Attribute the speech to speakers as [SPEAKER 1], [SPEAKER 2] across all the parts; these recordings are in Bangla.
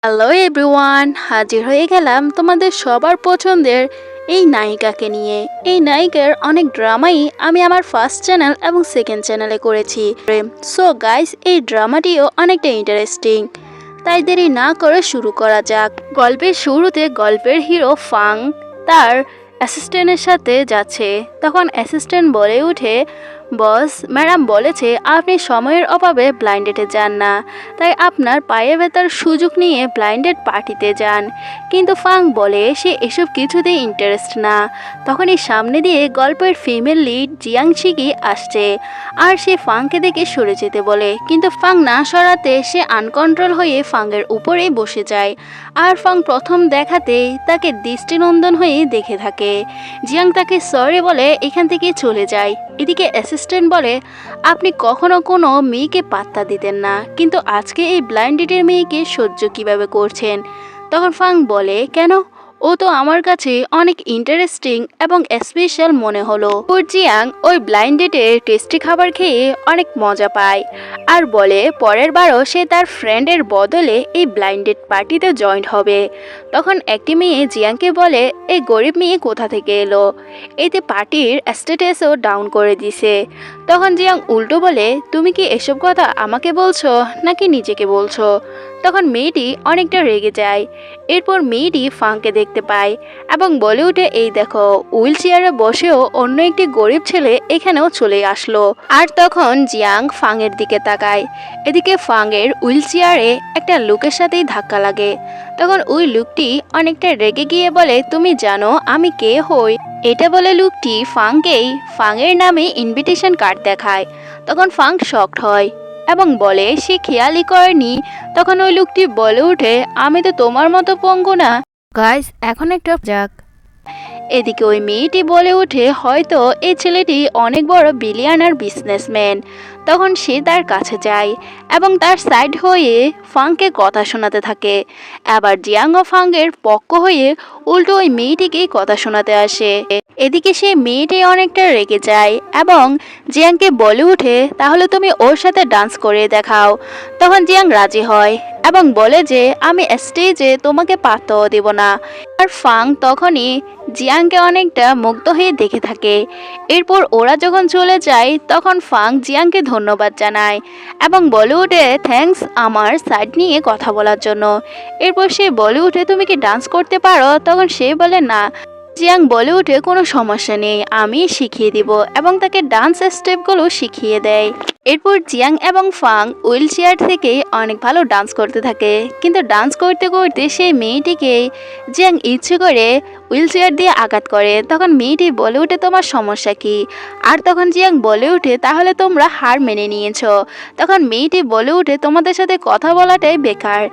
[SPEAKER 1] হ্যালো এভরিওয়ান, হাজির হয়ে গেলাম তোমাদের সবার পছন্দের এই নায়িকাকে নিয়ে। এই নায়িকার অনেক ড্রামাই আমি আমার ফার্স্ট চ্যানেল এবং সেকেন্ড চ্যানেলে করেছি। সো গাইস, এই ড্রামাটিও অনেকটা ইন্টারেস্টিং, তাই দেরি না করে শুরু করা যাক। গল্পের শুরুতে গল্পের হিরো ফাং তার অ্যাসিস্ট্যান্টের সাথে যাচ্ছে। তখন অ্যাসিস্ট্যান্ট বলে উঠে, বস, ম্যাডাম বলেছে আপনি সময়ের অভাবে ব্লাইন্ড ডেটে যান না, তাই আপনার পায়ে ব্যথার সুযোগ নিয়ে ব্লাইন্ড ডেট পার্টিতে যান। কিন্তু ফাং বলে সে এসব কিছুতেই ইন্টারেস্ট না। তখনই সামনে দিয়ে গল্পের ফিমেল লিড জিয়াং শিকি আসছে, আর সে ফাংকে দেখে সরে যেতে বলে, কিন্তু ফাং না সরাতে সে আনকন্ট্রোল হয়ে ফাংয়ের উপরেই বসে যায়। আর ফাং প্রথম দেখাতেই তাকে দৃষ্টিনন্দন হয়ে দেখে থাকে। জিয়াং তাকে সরি বলে এখান থেকে চলে যায়। এদিকে অ্যাসিস্ট্যান্ট বলে, আপনি কখনো কোনো মেয়েকে পাত্তা দিতেন না, কিন্তু আজকে এই ব্লাইন্ড ডেটের মেয়েকে সহ্য কিভাবে করছেন? তখন ফাং বলে, কেন, ও তো আমার কাছে অনেক ইন্টারেস্টিং এবং স্পেশাল মনে হলো। জিয়াং ওই ব্লাইন্ড ডেটের টেস্টি খাবার খেয়ে অনেক মজা পায় আর বলে পরের বারও সে তার ফ্রেন্ডের বদলে এই ব্লাইন্ড ডেট পার্টিতে জয়েন্ট হবে। তখন একটি মেয়ে জিয়াংকে বলে, এই গরিব মেয়ে কোথা থেকে এলো, এতে পার্টির স্ট্যাটাসও ডাউন করে দিছে। তখন জিয়াং উল্টো বলে, তুমি কি এসব কথা আমাকে বলছো নাকি নিজেকে বলছো? তখন মেয়েটি অনেকটা রেগে যায়। এরপর মেয়েটি ফাংকে দেখতে পায় এবং বলে উঠে, এই দেখো, হুইল চেয়ারে বসেও অন্য একটি গরিব ছেলে এখানেও চলে আসলো। আর তখন জিয়াং ফাংয়ের দিকে তাকায়। এদিকে ফাংয়ের হুইল চেয়ারে একটা লোকের সাথেই ধাক্কা লাগে। তখন ওই লোকটি অনেকটা রেগে গিয়ে বলে, তুমি জানো আমি কে হই? এটা বলে লোকটি ফাংকেই ফাংয়ের নামে ইনভিটেশন কার্ড দেখায়। তখন ফাং শকড হয় এবং বলে সে খেয়ালই করেনি। তখন ওই লোকটি বলে উঠে, আমি তো তোমার মতো পঙ্গু না। গাইস, এখন একটা যাক। এদিকে ওই মেয়েটি বলে উঠে, হয়তো এই ছেলেটি অনেক বড় বিলিয়নার বিজনেসম্যান। তখন সে তার কাছে যায় এবং তার সাইড হয়ে ফাংকে কথা শোনাতে থাকে। আবার জিয়াং ও ফাংয়ের পক্ষ হয়ে উল্টো ওই মেয়েটিকেই কথা শোনাতে আসে। এদিকে সে মেয়েটি অনেকটা রেগে যায় এবং জিয়াংকে বলে উঠে, তাহলে তুমি ওর সাথে ডান্স করে দেখাও। তখন জিয়াং রাজি হয় এবং বলে যে আমি স্টেজে তোমাকে পাত্তাও দেব না। আর ফাং তখনই জিয়াংকে অনেকটা মুগ্ধ হয়ে দেখে থাকে। এরপর ওরা যখন চলে যায় তখন ফাং জিয়াংকে ধন্যবাদ জানায় এবং বলে উঠে, থ্যাঙ্কস আমার সাইড নিয়ে কথা বলার জন্য। এরপর সে বলে উঠে, তুমি কি ডান্স করতে পারো? তখন সে বলে না। জিয়াং বলে উঠে, কোনো সমস্যা নেই, আমি শিখিয়ে দিব, এবং তাকে ডান্স স্টেপগুলো শিখিয়ে দেয়। এরপর জিয়াং এবং ফাং হুইল চেয়ার থেকে অনেক ভালো ডান্স করতে থাকে, কিন্তু ডান্স করতে করতে সেই মেয়েটিকে জিয়াং ইচ্ছে করে হুইল চেয়ার দিয়ে আঘাত করে। তখন মেয়েটি বলে উঠে, তোমার সমস্যা কি? আর তখন জিয়াং বলে উঠে, তাহলে তোমরা হার মেনে নিয়েছো। তখন মেয়েটি বলে উঠে, তোমাদের সাথে কথা বলাটাই বেকার।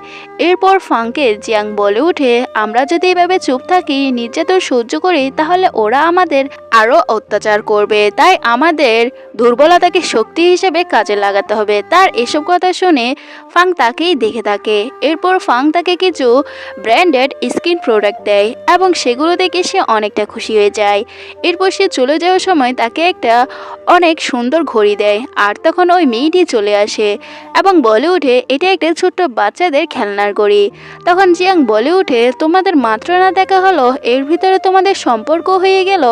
[SPEAKER 1] এরপর ফাংকে জিয়াং বলে উঠে, আমরা যদি এভাবে চুপ থাকি, নির্যাতন সহ্য করি, তাহলে ওরা আমাদের আরো অত্যাচার করবে, তাই আমাদের দুর্বলতাকে শক্তি হিসেবে কাজে লাগাতে হবে। তার এসব কথা শুনে ফাং তাকেই দেখে থাকে। এরপর ফাং তাকে কিছু ব্র্যান্ডেড স্কিন প্রোডাক্ট দেয় এবং সেগুলো দেখে সে অনেকটা খুশি হয়ে যায়। এরপর সে চলে যাওয়ার সময় তাকে একটা অনেক সুন্দর ঘড়ি দেয়। আর তখন ওই মেয়েটি চলে আসে এবং বলে উঠে, এটা একটা ছোট্ট বাচ্চাদের খেলনার ঘড়ি। তখন জিয়াং বলে উঠে, তোমাদের মাত্র না দেখা হলো, এর ভিতরে তোমাদের সম্পর্ক হয়ে গেল,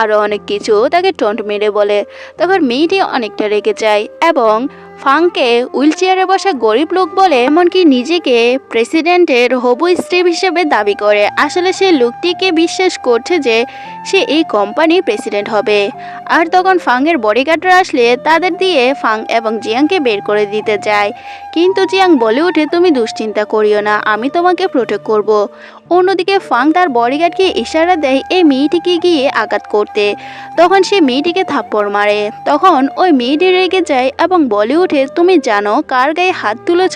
[SPEAKER 1] আরও অনেক কিছু তাকে টন্ট মেরে বলে। তখন মেয়েটি অনেকটা রেগে যায় এবং ফাংকে হুইল চেয়ারে বসা গরিব লোক বলে, এমনকি নিজেকে প্রেসিডেন্টের হবু স্ত্রী হিসেবে দাবি করে। আসলে সে লোকটিকে বিশ্বাস করছে যে সে এই কোম্পানির প্রেসিডেন্ট হবে। আর তখন ফাংয়ের বডিগার্ডরা আসলে তাদের দিয়ে ফাং এবং জিয়াংকে বের করে দিতে যায়, কিন্তু জিয়াং বলে উঠে, তুমি দুশ্চিন্তা করিও না, আমি তোমাকে প্রোটেক্ট করব। অন্যদিকে ফাং তার বডিগার্ডকে ইশারা দেয় এই মেয়েটিকে গিয়ে আঘাত করতে। তখন সে মেয়েটিকে থাপ্পড় মারে। তখন ওই মেয়েটি রেগে যায় এবং বলে উঠে, তুমি জানো কার গায়ে হাত তুলেছ?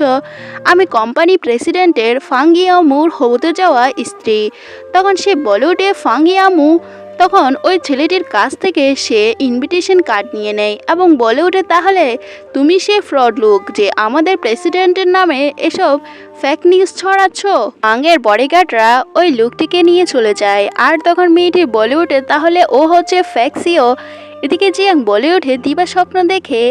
[SPEAKER 1] আমি কোম্পানি প্রেসিডেন্টের ফাং ইয়ামুর হতে যাওয়া স্ত্রী। তখন সে বলে উঠে, ফাং ইয়ামু? তখন ওই ছেলেটির কাছ থেকে সে ইনভিটেশন কার্ড নিয়ে নেয় এবং বলে ওঠে, তাহলে তুমি সে ফ্রড লোক যে আমাদের প্রেসিডেন্টের নামে এসব ফেক নিউজ ছড়াচ্ছ। ফাংয়ের বডিগার্ডরা ওই লোকটিকে নিয়ে চলে যায়। আর তখন মেয়েটি বলে ওঠে, তাহলে ও হচ্ছে ফেক সিও। এদিকে জিয়াং বলে ওঠে দিবা স্বপ্ন দেখে,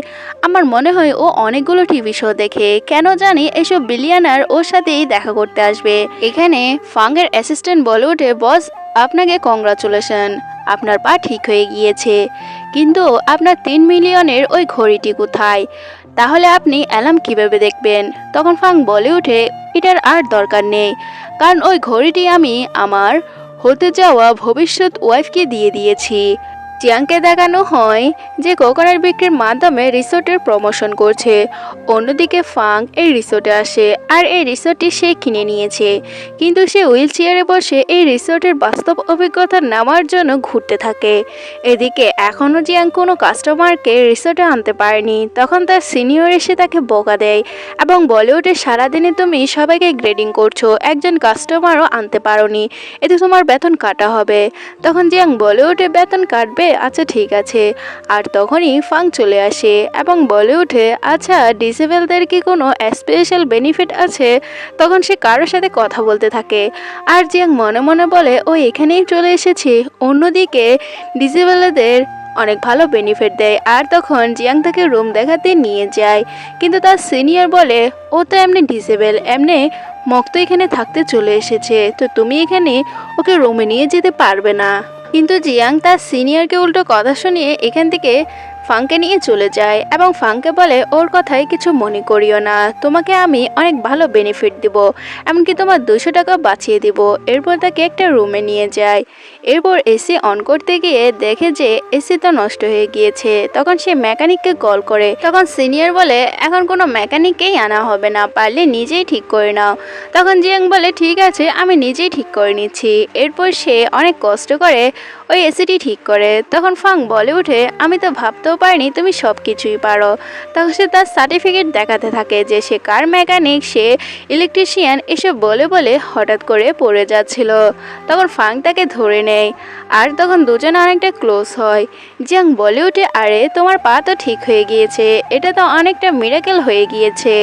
[SPEAKER 1] আমার মনে হয় ও অনেকগুলো টিভি শো দেখে, কেন জানি এসব বিলিয়নার ওর সাথেই দেখা করতে আসবে। এখানে ফাংয়ের অ্যাসিস্ট্যান্ট বলে ওঠে বস আপনাকে কংগ্রাচুলেশন, আপনার পা ঠিক হয়ে গিয়েছে, কিন্তু আপনার 3 মিলিয়নের ওই ঘড়িটি কোথায়? তাহলে আপনি অ্যালার্ম কিভাবে দেখবেন? তখন ফাং বলে ওঠে এটার আর দরকার নেই, কারণ ওই ঘড়িটি আমি আমার হতে যাওয়া ভবিষ্যৎ ওয়াইফকে দিয়ে দিয়েছি। জিয়াংকে দেখানো হয় যে কোকোনাট বিক্রির মাধ্যমে রিসোর্টের প্রমোশন করছে। অন্যদিকে ফাং এই রিসোর্টে আসে আর এই রিসোর্টটি সে কিনে নিয়েছে, কিন্তু সে হুইল চেয়ারে বসে এই রিসোর্টের বাস্তব অভিজ্ঞতা নেওয়ার জন্য ঘুরতে থাকে। এদিকে এখনও জিয়াং কোনো কাস্টমারকে রিসোর্টে আনতে পারেনি। তখন তার সিনিয়র এসে তাকে বকা দেয় এবং বলে ওঠে সারাদিনে তুমি সবাইকে গ্রেডিং করছো, একজন কাস্টমারও আনতে পারোনি, এতে তোমার বেতন কাটা হবে। তখন জিয়াং বলে ওঠে বেতন কাটবে, আচ্ছা ঠিক আছে। আর তখনই ফাং চলে আসে এবং বলে ওঠে আচ্ছা ডিসেবলদের কি কোনো স্পেশাল বেনিফিট আছে? তখন সে কারোর সাথে কথা বলতে থাকে আর জিয়াং মনে মনে বলে ও এখানেই চলে এসেছে। অন্যদিকে ডিসেবলদের অনেক ভালো বেনিফিট দেয়। আর তখন জিয়াং তাকে রুম দেখাতে নিয়ে যায়, কিন্তু তার সিনিয়র বলে ও তো এমনি ডিসেবল, এমনি মক্ত এখানে থাকতে চলে এসেছে, তো তুমি এখানে ওকে রুমে নিয়ে যেতে পারবে না। কিন্তু জিয়াং তার সিনিয়রকে উল্টো কথা শুনিয়ে এখান থেকে ফাংকে নিয়ে চলে যায় এবং ফাংকে বলে ওর কথায় কিছু মনে করিও না, তোমাকে আমি অনেক ভালো বেনিফিট দিব, এমনকি তোমার 200 টাকা বাঁচিয়ে দিব। এরপর তাকে একটা রুমে নিয়ে যায়। এরপর এসি অন করতে গিয়ে দেখে যে এসি তো নষ্ট হয়ে গিয়েছে। তখন সে মেকানিককে কল করে, তখন সিনিয়র বলে এখন কোনো মেকানিককেই আনা হবে না, পারলে নিজেই ঠিক করে নাও। তখন জিয়াং বলে ঠিক আছে আমি নিজেই ঠিক করে নিচ্ছি। এরপর সে অনেক কষ্ট করে ওই এসিটি ঠিক করে। তখন ফাং বলে ওঠে আমি তো ভাবতেও পারিনি তুমি সব কিছুই পারো। তখন সে তার সার্টিফিকেট দেখাতে থাকে যে সে কার মেকানিক, সে ইলেকট্রিশিয়ান, এসব বলে বলে হঠাৎ করে পড়ে যাচ্ছিল। তখন ফাং তাকে ধরে নেয় আর তখন দুজনে অনেকটা ক্লোজ হয়। জিয়াং বলে ওঠে আরে তোমার পা তো ঠিক হয়ে গিয়েছে, এটা তো অনেকটা মিরাকেল হয়ে গিয়েছে।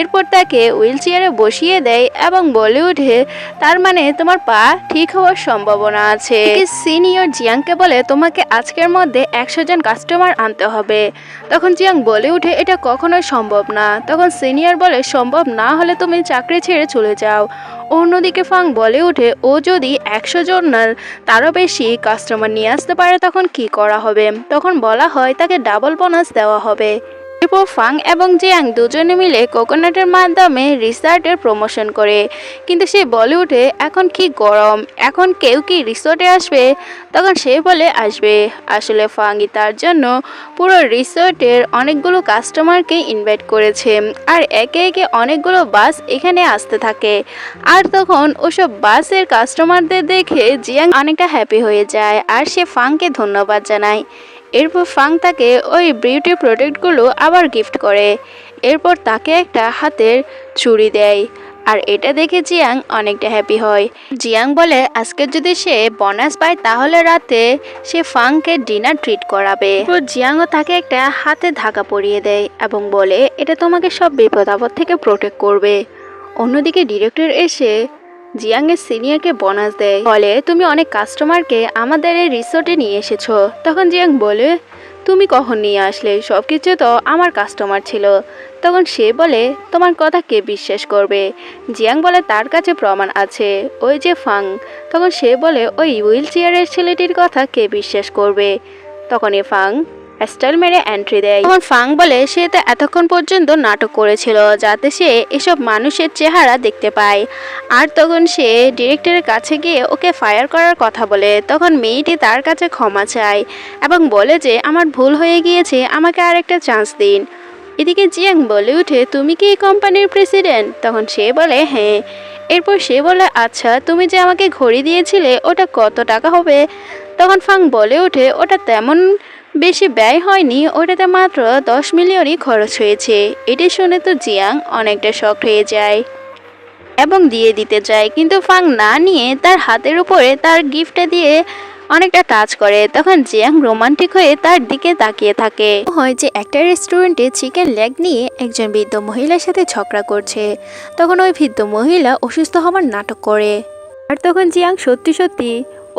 [SPEAKER 1] এরপর তাকে হুইল চেয়ারে বসিয়ে দেয় এবং বলে ওঠে তার মানে তোমার পা ঠিক হওয়ার সম্ভাবনা আছে। সিনিয়র জিয়াংকে বলে তোমাকে আজকের মধ্যে 100 জন কাস্টমার আনতে হবে। তখন জিয়াং বলে ওঠে এটা কখনোই সম্ভব না। তখন সিনিয়র বলে সম্ভব না হলে তুমি চাকরি ছেড়ে চলে যাও। অন্যদিকে ফাং বলে ওঠে ও যদি 100 জন না তারও বেশি কাস্টমার নিয়ে আসতে পারে তখন কি করা হবে? তখন বলা হয় তাকে ডাবল বোনাস দেওয়া হবে। এরপর ফাং এবং জিয়াং দুজনে মিলে কোকোনাটের মাধ্যমে রিসোর্টের প্রমোশন করে, কিন্তু সে বলে ওঠে এখন কি গরম, এখন কেউ কি রিসোর্টে আসবে? তখন সে বলে আসবে। আসলে ফাংই তার জন্য পুরো রিসোর্টের অনেকগুলো কাস্টমারকে ইনভাইট করেছে আর একে একে অনেকগুলো বাস এখানে আসতে থাকে। আর তখন ওসব বাসের কাস্টমারদের দেখে জিয়াং অনেকটা হ্যাপি হয়ে যায় আর সে ফাংকে ধন্যবাদ জানায়। এরপর ফাং তাকে ওই বিউটি প্রোডাক্টগুলো আবার গিফট করে। এরপর তাকে একটা হাতের চুড়ি দেয় আর এটা দেখে জিয়াং অনেকটা হ্যাপি হয়। জিয়াং বলে আজকে যদি সে বোনাস পায় তাহলে রাতে সে ফাংকে ডিনার ট্রিট করাবে। জিয়াংও তাকে একটা হাতে ধাগা পরিয়ে দেয় এবং বলে এটা তোমাকে সব বিপদ আপদ থেকে প্রোটেক্ট করবে। অন্যদিকে ডিরেক্টর এসে জিয়াংয়ের সিনিয়রকে বোনাস দেয়, বলে তুমি অনেক কাস্টমারকে আমাদের এই রিসোর্টে নিয়ে এসেছো। তখন জিয়াং বলে তুমি কখন নিয়ে আসলে, সব কিছু তো আমার কাস্টমার ছিল। তখন সে বলে তোমার কথা কে বিশ্বাস করবে? জিয়াং বলে তার কাছে প্রমাণ আছে, ওই যে ফাং। তখন সে বলে ওই হুইল চেয়ারের ছেলেটির কথা কে বিশ্বাস করবে? তখনই ফাং স্টাইল মেরে এন্ট্রি দেয়। তখন ফাং বলে সে তো এতক্ষণ পর্যন্ত নাটক করেছিল যাতে সে এসব মানুষের চেহারা দেখতে পায়। আর তখন সে ডিরেক্টরের কাছে গিয়ে ওকে ফায়ার করার কথা বলে। তখন মেয়েটি তার কাছে ক্ষমা চায় এবং বলে যে আমার ভুল হয়ে গিয়েছে, আমাকে আর একটা চান্স দিন। এদিকে জিয়াং বলে ওঠে তুমি কি এই কোম্পানির প্রেসিডেন্ট? তখন সে বলে হ্যাঁ। এরপর সে বলে আচ্ছা তুমি যে আমাকে ঘড়ি দিয়েছিলে ওটা কত টাকা হবে? তখন ফাং বলে ওঠে ওটা তেমন বেশি ব্যয় হয়নি, ওটাতে মাত্র 10 মিলিয়নই খরচ হয়েছে। এটি শুনে তো জিয়াং অনেকটা শক হয়ে যায় এবং দিয়ে দিতে চায়, কিন্তু ফাং না নিয়ে তার হাতের উপরে তার গিফটটা দিয়ে অনেকটা টাচ করে। তখন জিয়াং রোমান্টিক হয়ে তার দিকে তাকিয়ে থাকে। হয় যে একটা রেস্টুরেন্টে চিকেন লেগ নিয়ে একজন বৃদ্ধ মহিলার সাথে ঝগড়া করছে। তখন ওই বৃদ্ধ মহিলা অসুস্থ হওয়ার নাটক করে আর তখন জিয়াং সত্যি সত্যি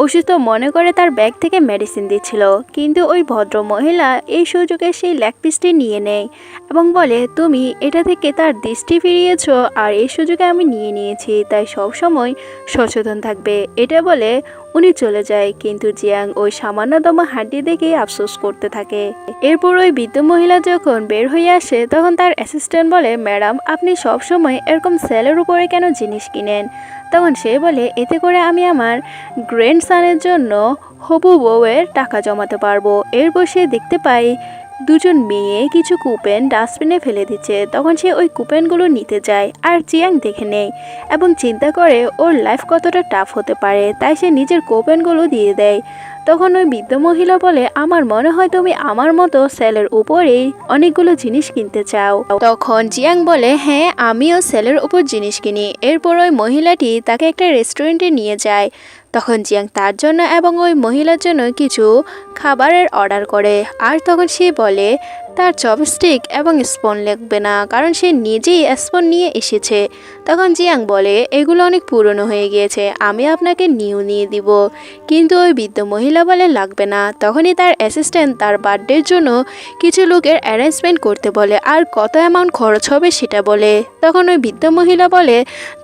[SPEAKER 1] অসুস্থ মনে করে তার ব্যাগ থেকে মেডিসিন দিচ্ছিল, কিন্তু ওই ভদ্র মহিলা এই সুযোগে সেই লেগ পিসটি নিয়ে নেয় এবং বলে তুমি এটা থেকে তার দৃষ্টি ফিরিয়েছ আর এই সুযোগে আমি নিয়ে নিয়েছি, তাই সবসময় সচেতন থাকবে। এটা বলে উনি চলে যায়, কিন্তু জিয়াং ওই সামান্যতম হাড্ডি দেখে আফসোস করতে থাকে। এরপর ওই বৃদ্ধ মহিলা যখন বের হয়ে আসে তখন তার অ্যাসিস্ট্যান্ট বলে ম্যাডাম আপনি সবসময় এরকম সেলের উপরে কেন জিনিস কিনেন? তখন সে বলে এতে করে আমি আমার গ্র্যান্ডসানের জন্য হবু বউয়ের টাকা জমাতে পারবো। এরপর সে দেখতে পাই দুজন মেয়ে কিছু কুপেন ডাস্টবিনে ফেলে দিচ্ছে। তখন সে ওই কুপেনগুলো নিতে যায় আর জিয়াং দেখে নেয় এবং চিন্তা করে ওর লাইফ কতটা টাফ হতে পারে, তাই সে নিজের কুপেনগুলো দিয়ে দেয়। তখন ওই বৃদ্ধ মহিলা বলে আমার মনে হয় তুমি আমার মতো সেলের উপরেই অনেকগুলো জিনিস কিনতে চাও। তখন জিয়াং বলে হ্যাঁ আমিও সেলের উপর জিনিস কিনি। এরপর ওই মহিলাটি তাকে একটা রেস্টুরেন্টে নিয়ে যায়। তখন জিয়াং তার জন্য এবং ওই মহিলার জন্য কিছু খাবারের অর্ডার করে, আর তখন সে বলে তার চপস্টিক এবং স্পুন লাগবে না, কারণ সে নিজেই স্পুন নিয়ে এসেছে। তখন জিয়াং বলে এগুলো অনেক পুরনো হয়ে গিয়েছে, আমি আপনাকে নিউ নিয়ে দিব। কিন্তু ওই বৃদ্ধ মহিলা বলে লাগবে না। তখনই তার অ্যাসিস্ট্যান্ট তার বার্থডের জন্য কিছু লোকের অ্যারেঞ্জমেন্ট করতে বলে আর কত অ্যামাউন্ট খরচ হবে সেটা বলে। তখন ওই বৃদ্ধ মহিলা বলে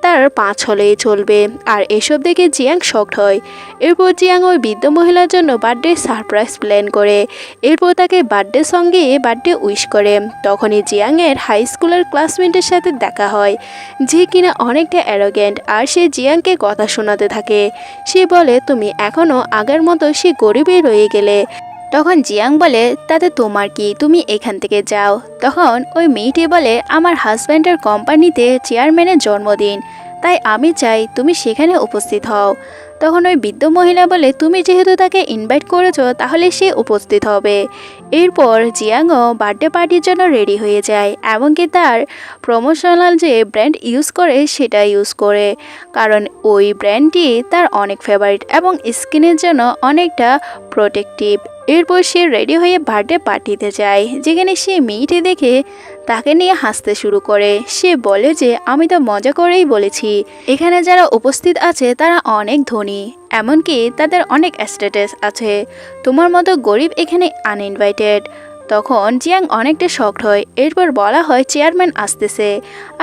[SPEAKER 1] তার 5 হলেই চলবে, আর এসব দেখে জিয়াং শকড হয়। এরপর জিয়াং ওই বৃদ্ধ মহিলার জন্য বার্থডে সারপ্রাইজ প্ল্যান করে। এরপর তাকে বার্থডে সঙ্গে বার্থডে উইশ করে। তখনই জিয়াংয়ের হাই স্কুলের ক্লাসমেটের সাথে দেখা হয়, যে কিনা অনেকটা অ্যারোগেন্ট, আর সে জিয়াংকে কথা শোনাতে থাকে। সে বলে তুমি এখনও আগের মতো সে গরিবই রয়ে গেলে। তখন জিয়াং বলে তাতে তোমার কি, তুমি এখান থেকে যাও। তখন ওই মেয়েটি বলে আমার হাজব্যান্ডের কোম্পানিতে চেয়ারম্যানের জন্মদিন, তাই আমি চাই তুমি সেখানে উপস্থিত হও। তখন ওই বৃদ্ধ মহিলা বলে তুমি যেহেতু তাকে ইনভাইট করেছো তাহলে সে উপস্থিত হবে। এরপর জিয়াংও বার্থডে পার্টির জন্য রেডি হয়ে যায়, এমনকি তার প্রমোশনাল যে ব্র্যান্ড ইউজ করে সেটা ইউজ করে, কারণ ওই ব্র্যান্ডটি তার অনেক ফেভারিট এবং স্কিনের জন্য অনেকটা প্রোটেক্টিভ। এরপর সে রেডি হয়ে বার্থডে পার্টিতে যায়, যেখানে সে মেয়েটি দেখে তাকে নিয়ে হাসতে শুরু করে। সে বলে যে আমি তো মজা করেই বলেছি, এখানে যারা উপস্থিত আছে তারা অনেক ধনী, এমনকি তাদের অনেক স্ট্যাটাস আছে, তোমার মতো গরিব এখানে আনইনভাইটেড। তখন জিয়াং অনেকটা শকড হয়। এরপর বলা হয় চেয়ারম্যান আসতেছে,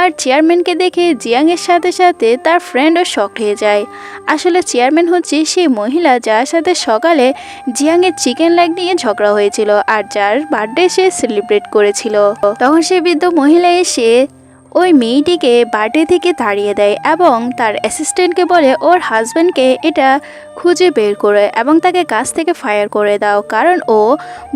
[SPEAKER 1] আর চেয়ারম্যানকে দেখে জিয়াংয়ের সাথে সাথে তার ফ্রেন্ডও শকড হয়ে যায়। আসলে চেয়ারম্যান হচ্ছে সেই মহিলা যার সাথে সকালে জিয়াংয়ের চিকেন লেগ নিয়ে ঝগড়া হয়েছিল আর যার বার্থডে সে সেলিব্রেট করেছিল। তখন সে বৃদ্ধ মহিলা এসে ওই মেয়েটিকে বার্থডে থেকে তাড়িয়ে দেয় এবং তার অ্যাসিস্ট্যান্টকে বলে ওর হাজব্যান্ডকে এটা খুঁজে বের করে এবং তাকে কাজ থেকে ফায়ার করে দাও, কারণ ও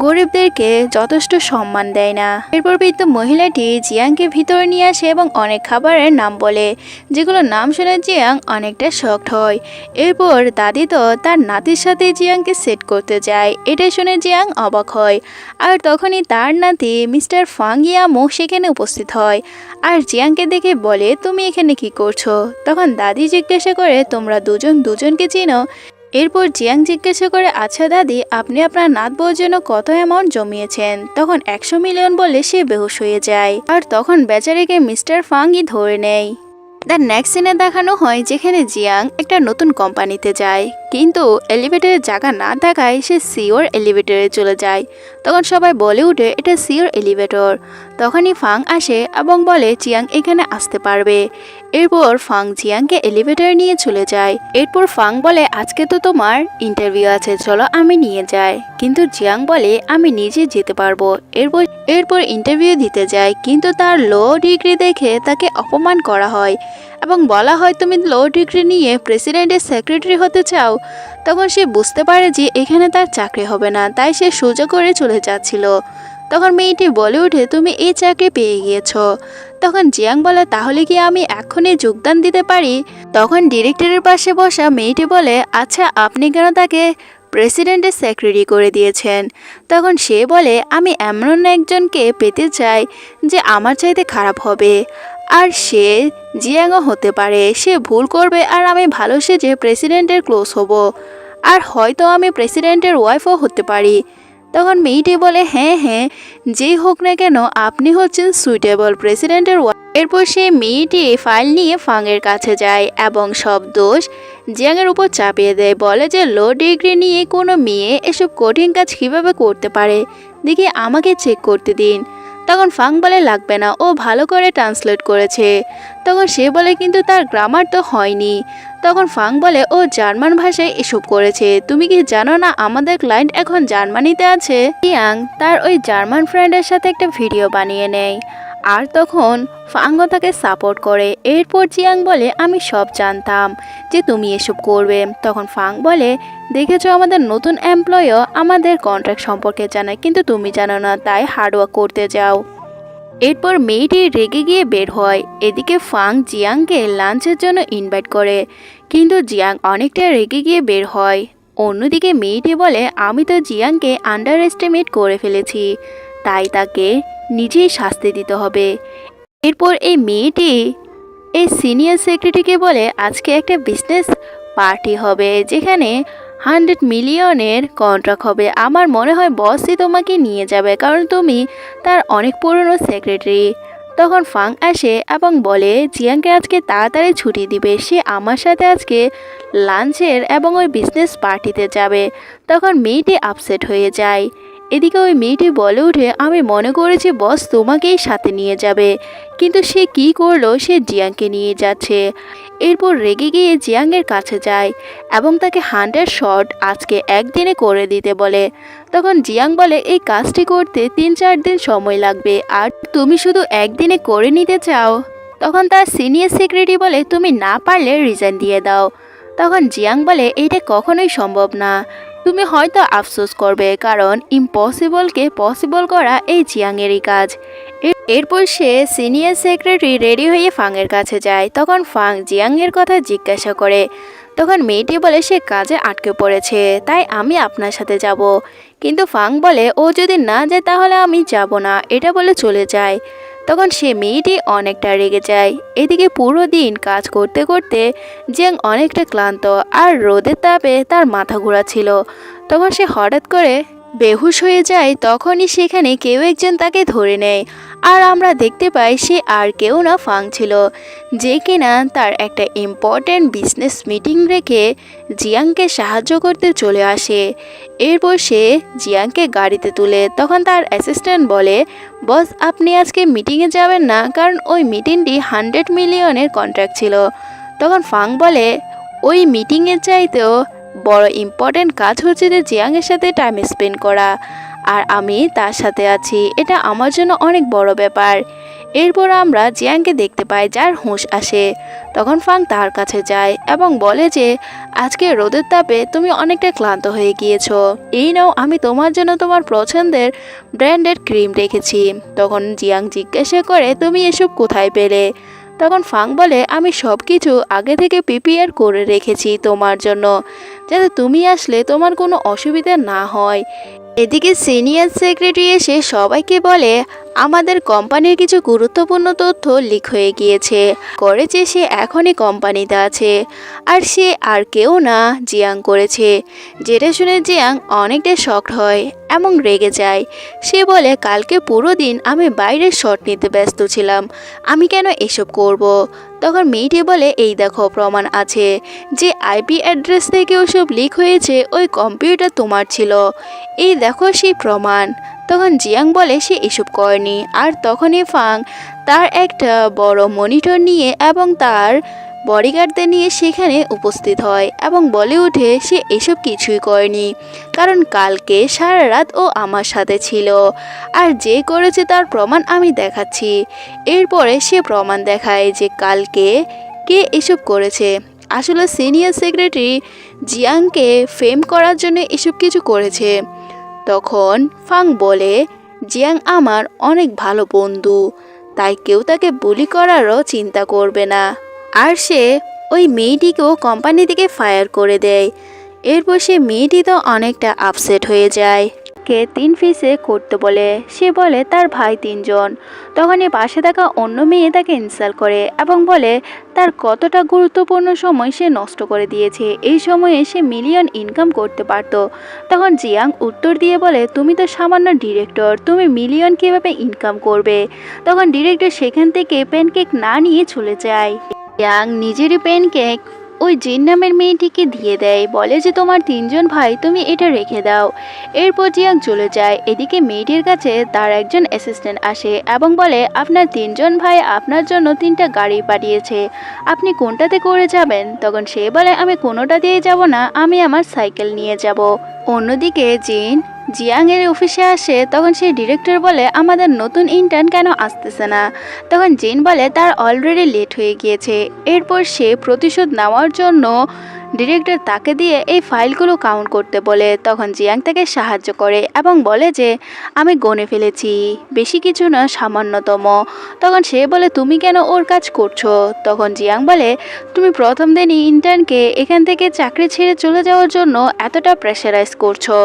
[SPEAKER 1] গরিবদেরকে যথেষ্ট সম্মান দেয় না। এরপর বৃদ্ধ মহিলাটি জিয়াংকে ভিতরে নিয়ে আসে এবং অনেক খাবারের নাম বলে, যেগুলোর নাম শুনে জিয়াং অনেকটা শকড হয়। এরপর দাদি তো তার নাতির সাথে জিয়াংকে সেট করতে যায়, এটা শুনে জিয়াং অবাক হয়। আর তখনই তার নাতি মিস্টার ফাং ইয়ামো সেখানে উপস্থিত হয় আর জিয়াংকে দেখে বলে তুমি এখানে কি করছো? তখন দাদি জিজ্ঞাসা করে তোমরা দুজন দুজনকে চিনো? এরপর জিয়াং জিজ্ঞাসা করে আচ্ছা দাদি আপনি আপনার নাত বউর জন্য কত অ্যামাউন্ট জমিয়েছেন? তখন 100 মিলিয়ন বলে সে বেহুশ হয়ে যায়, আর তখন বেচারিকে মিস্টার ফাংই ধরে নেয়। তার নেক্সট সিনে দেখানো হয় যেখানে জিয়াং একটা নতুন কোম্পানিতে যায়, কিন্তু এলিভেটরের জায়গা না থাকায় সে সিওর এলিভেটরে চলে যায়। তখন সবাই বলে উঠে এটা সিওর এলিভেটর। তখনই ফাং আসে এবং বলে জিয়াং এখানে আসতে পারবে। এরপর ফাং জিয়াংকে এলিভেটরে নিয়ে চলে যায়। এরপর ফাং বলে আজকে তো তোমার ইন্টারভিউ আছে, চলো আমি নিয়ে যাই। কিন্তু জিয়াং বলে আমি নিজে যেতে পারবো। এরপর ইন্টারভিউ দিতে যায়, কিন্তু তার লো ডিগ্রি দেখে তাকে অপমান করা হয় এবং বলা হয় তুমি লো ডিগ্রি নিয়ে প্রেসিডেন্টের সেক্রেটারি হতে চাও। তখন সে বুঝতে পারে যে এখানে তার চাকরি হবে না, তাই সে সোজা করে চলে যাচ্ছিল। তখন মেয়েটি বলে ওঠে তুমি এই চাকরি পেয়ে গিয়েছো। তখন জিয়াং বলে তাহলে কি আমি এখনই যোগদান দিতে পারি? তখন ডিরেক্টরের পাশে বসা মেয়েটি বলে আচ্ছা আপনি কেন তাকে প্রেসিডেন্টের সেক্রেটারি করে দিয়েছেন? তখন সে বলে আমি এমন একজনকে পেতে চাই যে আমার চাইতে খারাপ হবে, আর সে জিয়াংও হতে পারে, সে ভুল করবে আর আমি ভালো সেজে প্রেসিডেন্টের ক্লোজ হব, আর হয়তো আমি প্রেসিডেন্টের ওয়াইফও হতে পারি। তখন মেয়েটি বলে হ্যাঁ হ্যাঁ যেই হোক না কেন আপনি হচ্ছেন সুইটেবল প্রেসিডেন্টের ওয়াইফ। এরপর সে মেয়েটি ফাইল নিয়ে ফাংয়ের কাছে যায় এবং সব দোষ জিয়াংয়ের উপর চাপিয়ে দেয়, বলে যে লো ডিগ্রি নিয়ে কোনো মেয়ে এসব কঠিন কাজ কীভাবে করতে পারে, দেখি আমাকে চেক করতে দিন। তখন ফাং বলে লাগবে না, ও ভালো করে ট্রান্সলেট করেছে। তখন সে বলে কিন্তু তার গ্রামার তো হয়নি। তখন ফাং বলে ও জার্মান ভাষায় এসব করেছে, তুমি কি জানো না আমাদের ক্লায়েন্ট এখন জার্মানিতে আছে। জিয়াং তার ওই জার্মান ফ্রেন্ডের সাথে একটা ভিডিও বানিয়ে নেয়, আর তখন ফাংও তাকে সাপোর্ট করে। এরপর জিয়াং বলে আমি সব জানতাম যে তুমি এসব করবে। তখন ফাং বলে দেখেছো আমাদের নতুন এমপ্লয়ও আমাদের কন্ট্রাক্ট সম্পর্কে জানায়, কিন্তু তুমি জানো না, তাই হার্ডওয়ার্ক করতে যাও। এরপর মেয়েটি রেগে গিয়ে বের হয়। এদিকে ফাং জিয়াংকে লাঞ্চের জন্য ইনভাইট করে, কিন্তু জিয়াং অনেকটা রেগে গিয়ে বের হয়। অন্যদিকে মেয়েটি বলে আমি তো জিয়াংকে আন্ডার এস্টিমেট করে ফেলেছি, তাই তাকে নিজেই শাস্তি দিতে হবে। এরপর এই মেয়েটি এই সিনিয়র সেক্রেটারিকে বলে আজকে একটা বিজনেস পার্টি হবে, যেখানে 100 মিলিয়নের কন্ট্রাক্ট হবে। আমার মনে হয় বসই তোমাকে নিয়ে যাবে, কারণ তুমি তার অনেক পুরনো সেক্রেটারি। তখন ফাং আসে এবং বলে জিয়াংকে আজকে তাড়াতাড়ি ছুটি দিবে, সে আমার সাথে আজকে লাঞ্চের এবং ওই বিজনেস পার্টিতে যাবে। তখন মেয়েটি আপসেট হয়ে যায়। এদিকে ওই মেয়েটি বলে ওঠে আমি মনে করেছি বস তোমাকেই সাথে নিয়ে যাবে, কিন্তু সে কি করলো, সে জিয়াংকে নিয়ে যাচ্ছে। এরপর রেগে গিয়ে জিয়াংয়ের কাছে যায় এবং তাকে 100 শট আজকে একদিনে করে দিতে বলে। তখন জিয়াং বলে এই কাজটি করতে 3-4 দিন সময় লাগবে, আর তুমি শুধু একদিনে করে নিতে চাও। তখন তার সিনিয়র সেক্রেটারি বলে তুমি না পারলে রিজাইন দিয়ে দাও। তখন জিয়াং বলে এটা কখনোই সম্ভব না, তুমি হয়তো আফসোস করবে, কারণ ইম্পসিবলকে পসিবল করা এই জিয়াংয়েরই কাজ। এরপর সে সিনিয়র সেক্রেটারি রেডি হয়ে ফাংয়ের কাছে যায়। তখন ফাং জিয়াংয়ের কথা জিজ্ঞাসা করে। তখন মেয়েটি বলে সে কাজে আটকে পড়েছে, তাই আমি আপনার সাথে যাব। কিন্তু ফাং বলে ও যদি না যায় তাহলে আমি যাব না, এটা বলে চলে যায়। তখন সে মেয়েটি অনেকটা রেগে যায়। এদিকে পুরো দিন কাজ করতে করতে জিয়াং অনেকটা ক্লান্ত, আর রোদের তাপে তার মাথা ঘোরাচ্ছিল। তখন সে হঠাৎ করে বেহুশ হয়ে যায়। তখনই সেখানে কেউ একজন তাকে ধরে নেয়, আর আমরা দেখতে পাই সে আর কেউ না ফাং ছিল, যে কিনা তার একটা ইম্পর্ট্যান্ট বিজনেস মিটিং রেখে জিয়াংকে সাহায্য করতে চলে আসে। এরপর সে জিয়াংকে গাড়িতে তুলে। তখন তার অ্যাসিস্ট্যান্ট বলে বস আপনি আজকে মিটিংয়ে যাবেন না, কারণ ওই মিটিংটি 100 মিলিয়নের কন্ট্রাক্ট ছিল। তখন ফাং বলে ওই মিটিংয়ের চাইতেও বড় ইম্পর্ট্যান্ট কাজ হচ্ছে যে জিয়াংয়ের সাথে টাইম স্পেন্ড করা, আর আমি তার সাথে আছি, এটা আমার জন্য অনেক বড় ব্যাপার। এরপর আমরা জিয়াংকে দেখতে পাই, যার হুঁশ আসে। তখন ফাং তার কাছে যায় এবং বলে যে আজকে রোদের তাপে তুমি অনেকটা ক্লান্ত হয়ে গিয়েছো, এই নাও আমি তোমার জন্য তোমার পছন্দের ব্র্যান্ডেড ক্রিম রেখেছি। তখন জিয়াং জিজ্ঞাসা করে তুমি এসব কোথায় পেলে। তখন ফাং বলে আমি সব কিছু আগে থেকে প্রিপেয়ার করে রেখেছি তোমার জন্য, যাতে তুমি আসলে তোমার কোনো অসুবিধা না হয়। এদিকে সিনিয়র সেক্রেটারি এসে সবাইকে বলে আমাদের কোম্পানির কিছু গুরুত্বপূর্ণ তথ্য লিক হয়ে গিয়েছে, করেছে সে এখনই কোম্পানিতে আছে, আর সে আর কেউ না জিয়াং করেছে। যেটা শুনে জিয়াং অনেকটা শকড হয় এবং রেগে যায়। সে বলে কালকে পুরো দিন আমি বাইরের শট নিতে ব্যস্ত ছিলাম, আমি কেন এসব করব। তখন মেয়েটি বলে এই দেখো প্রমাণ আছে যে আইপি অ্যাড্রেস থেকে ওসব লিক হয়েছে, ওই কম্পিউটার তোমার ছিল, এই দেখো সেই প্রমাণ। তখন জিয়াং বলে সে এসব করেনি। আর তখনই ফাং তার একটা বড় মনিটর নিয়ে এবং তার বডিগার্ডদের নিয়ে সেখানে উপস্থিত হয় এবং বলে ওঠে সে এসব কিছুই করেনি, কারণ কালকে সারা রাত ও আমার সাথে ছিল, আর যে করেছে তার প্রমাণ আমি দেখাচ্ছি। এরপরে সে প্রমাণ দেখায় যে কালকে কে এসব করেছে। আসলে সিনিয়র সেক্রেটারি জিয়াংকে ফেম করার জন্য এসব কিছু করেছে। তখন ফাং বলে জিয়াং আমার অনেক ভালো বন্ধু, তাই কেউ তাকে বুলি করারও চিন্তা করবে না। আর সে ওই মেয়েটিকেও কোম্পানি থেকে ফায়ার করে দেয়। এরপর সে মেয়েটি তো অনেকটা আপসেট হয়ে যায়। কে 3 ফিসে করতে বলে, সে বলে তার ভাই 3 জন। তখনই পাশে থাকা অন্য মেয়ে তাকে ইনসাল্ট করে এবং বলে তার কতটা গুরুত্বপূর্ণ সময় সে নষ্ট করে দিয়েছে, এই সময়ে সে মিলিয়ন ইনকাম করতে পারত। তখন জিয়াং উত্তর দিয়ে বলে তুমি তো সামান্য ডিরেক্টর, তুমি মিলিয়ন কীভাবে ইনকাম করবে। তখন ডিরেক্টর সেখান থেকে প্যানকেক না নিয়ে চলে যায়। জিয়াং নিজেরই প্যানকেক ওই জিন নামের মেয়েটিকে দিয়ে দেয়, বলে যে তোমার 3জন ভাই, তুমি এটা রেখে দাও। এরপর জিয়াং চলে যায়। এদিকে মেয়েটির কাছে তার একজন অ্যাসিস্ট্যান্ট আসে এবং বলে আপনার 3জন ভাই আপনার জন্য 3টা গাড়ি পাঠিয়েছে, আপনি কোনটাতে করে যাবেন? তখন সে বলে আমি কোনোটা দিয়ে যাব না, আমি আমার সাইকেল নিয়ে যাব। অন্যদিকে জিয়াং এর অফিসে আসে। তখন সেই ডিরেক্টর বলে আমাদের নতুন ইন্টার্ন কেন আসতেছে না? তখন জিন বলে তার অলরেডি লেট হয়ে গিয়েছে। এরপর সে প্রতিশোধ নেওয়ার জন্য ডিরেক্টর তাকে দিয়ে এই ফাইলগুলো কাউন্ট করতে বলে। তখন জিয়াং তাকে সাহায্য করে এবং বলে যে আমি গণে ফেলেছি, বেশি কিছু না, সামান্যতম। তখন সে বলে তুমি কেন ওর কাজ করছো? তখন জিয়াং বলে তুমি প্রথম দিনই ইন্টার্নকে এখান থেকে চাকরি ছেড়ে চলে যাওয়ার জন্য এতটা প্রেশারাইজ করছো,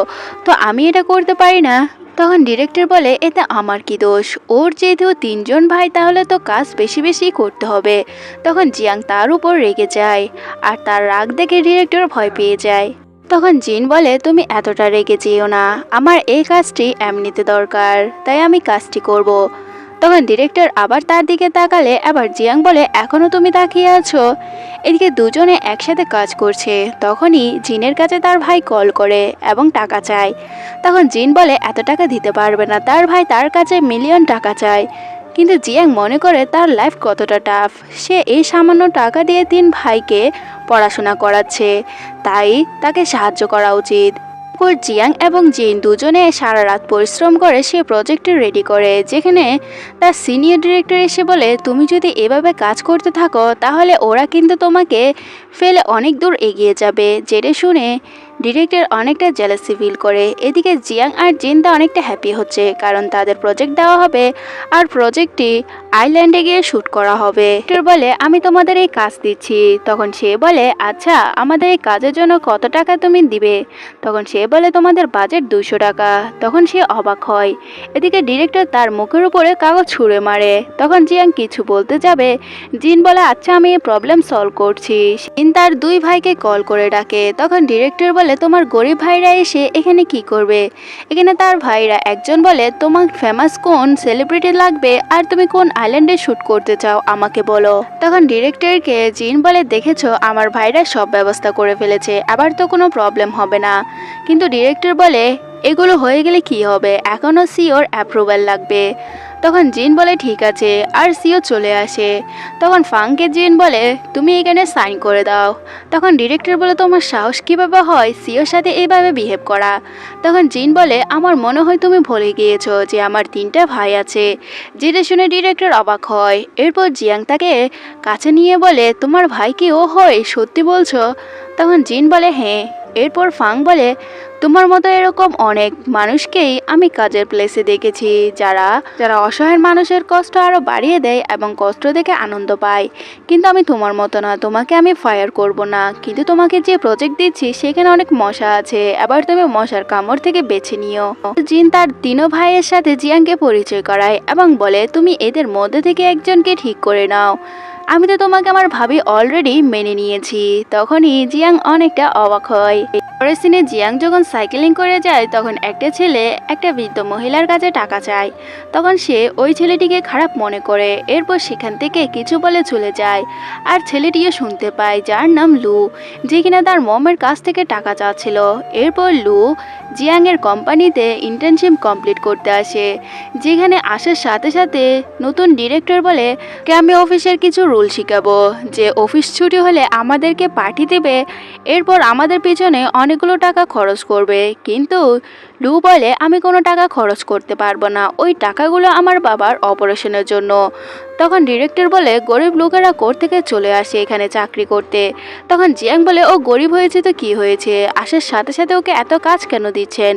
[SPEAKER 1] তো আমি এটা করতে পারি না। তখন ডিরেক্টর বলে এতে আমার কি দোষ? ওর যেহেতু 3জন ভাই, তাহলে তো কাজ বেশি বেশি করতে হবে। তখন জিয়াং তার উপর রেগে যায়, আর তার রাগ দেখে ডিরেক্টর ভয় পেয়ে যায়। তখন জিন বলে তুমি এতটা রেগে যেও না, আমার এই কাজটি এমনিতে দরকার, তাই আমি কাজটি করব। তখন ডিরেক্টর আবার তার দিকে তাকালে আবার জিয়াং বলে এখনো তুমি তাকিয়ে আছো? এদিকে দুজনে একসাথে কাজ করছে। তখনই জিনের কাছে তার ভাই কল করে এবং টাকা চায়। তখন জিন বলে এত টাকা দিতে পারবে না, তার ভাই তার কাছে মিলিয়ন টাকা চায়। কিন্তু জিয়াং মনে করে তার লাইফ কতটা টাফ, সে এই সামান্য টাকা দিয়ে 3 ভাইকে পড়াশোনা করাচ্ছে, তাই তাকে সাহায্য করা উচিত। জিয়াং এবং জিন দুজনে সারা রাত পরিশ্রম করে সে প্রজেক্টটি রেডি করে, যেখানে তার সিনিয়র ডিরেক্টর এসে বলে তুমি যদি এভাবে কাজ করতে থাকো তাহলে ওরা কিন্তু তোমাকে ফেলে অনেক দূর এগিয়ে যাবে। যেটা শুনে ডিরেক্টর অনেকটা জেলাসি ফিল করে। এদিকে জিয়াং আর জিনটা অনেকটা হ্যাপি হচ্ছে, কারণ তাদের প্রজেক্ট দেওয়া হবে আর প্রজেক্টটি আইল্যান্ডে গিয়ে শ্যুট করা হবে। ডিরেক্টর বলে আমি তোমাদের এই কাজ দিচ্ছি। তখন সে বলে আচ্ছা আমাদের এই কাজের জন্য কত টাকা তুমি দিবে? তখন সে বলে তোমাদের বাজেট 200 টাকা। তখন সে অবাক হয়। এদিকে ডিরেক্টর তার মুখের উপরে কাগজ ছুঁড়ে মারে। তখন জিয়াং কিছু বলতে যাবে, জিন বলে আচ্ছা আমি এই প্রবলেম সলভ করছি। জিন তার 2 ভাইকে কল করে ডাকে। তখন ডিরেক্টর বলে তোমার গরিব ভাইরা এসে এখানে কি করবে? এখানে তার ভাইরা একজন বলে তোমার ফেমাস কোন সেলিব্রিটি লাগবে আর তুমি কোন আইল্যান্ডে শ্যুট করতে চাও আমাকে বলো। তখন ডিরেক্টরকে জিন বলে দেখেছো আমার ভাইরা সব ব্যবস্থা করে ফেলেছে, আবার তো কোনো প্রবলেম হবে না। কিন্তু ডিরেক্টর বলে এগুলো হয়ে গেলে কি হবে, এখনও সিওর অ্যাপ্রুভাল লাগবে। তখন জিন বলে ঠিক আছে, আর সিও চলে আসে। তখন ফাংকে জিন বলে তুমি এখানে সাইন করে দাও। তখন ডিরেক্টর বলে তোমার সাহস কীভাবে হয় সিওর সাথে এইভাবে বিহেভ করা? তখন জিন বলে আমার মনে হয় তুমি ভুলে গিয়েছো যে আমার 3টা ভাই আছে। যেটা শুনে ডিরেক্টর অবাক হয়। এরপর জিয়াং তাকে কাছে নিয়ে বলে তোমার ভাই কি ও হয়, সত্যি বলছো? তখন জিন বলে হ্যাঁ। এরপর ফাং বলে তোমার মতো এরকম অনেক মানুষকেই আমি কাজের প্লেসে দেখেছি, যারা অসহায় মানুষের কষ্ট আরও বাড়িয়ে দেয় এবং কষ্ট দেখে আনন্দ পায়। কিন্তু আমি তোমার মতো না, তোমাকে আমি ফায়ার করব না, কিন্তু তোমাকে যে প্রজেক্ট দিচ্ছি সেখানে অনেক মশা আছে, এবার তুমি মশার কামড় থেকে বেছে নিও। জিন তার 3 ভাইয়ের সাথে জিয়াংকে পরিচয় করায় এবং বলে তুমি এদের মধ্যে থেকে একজনকে ঠিক করে নাও, আমি তো তোমাকে আমার ভাবি অলরেডি মেনে নিয়েছি। তখনই জিয়াং অনেকটা অবাক হয়। পরের সিনে জিয়াং যখন সাইকেলিং করে যায় তখন একটা ছেলে একটা বৃদ্ধ মহিলার কাছে টাকা চায়। তখন সে ওই ছেলেটিকে খারাপ মনে করে। এরপর সেখান থেকে কিছু বলে চলে যায়। আর ছেলেটিও শুনতে পায় যার নাম লু, যে কিনা তার মমের কাছ থেকে টাকা চাচ্ছিল। এরপর লু জিয়াংয়ের কোম্পানিতে ইন্টার্নশিপ কমপ্লিট করতে আসে, যেখানে আসার সাথে সাথে নতুন ডিরেক্টর বলে আমি অফিসের কিছু রুল শিখাবো, যে অফিস ছুটি হলে আমাদেরকে পাঠিয়ে দেবে, এরপর আমাদের পিছনে অনেকগুলো টাকা খরচ করবে। কিন্তু লু বলে আমি কোনো টাকা খরচ করতে পারবো না, ওই টাকাগুলো আমার বাবার অপারেশনের জন্য। তখন ডিরেক্টর বলে গরিব লোকেরা কোথা থেকে চলে আসে এখানে চাকরি করতে। তখন জিয়াং বলে ও গরিব হয়েছে তো কি হয়েছে, আসার সাথে সাথে ওকে এত কাজ কেন দিচ্ছেন?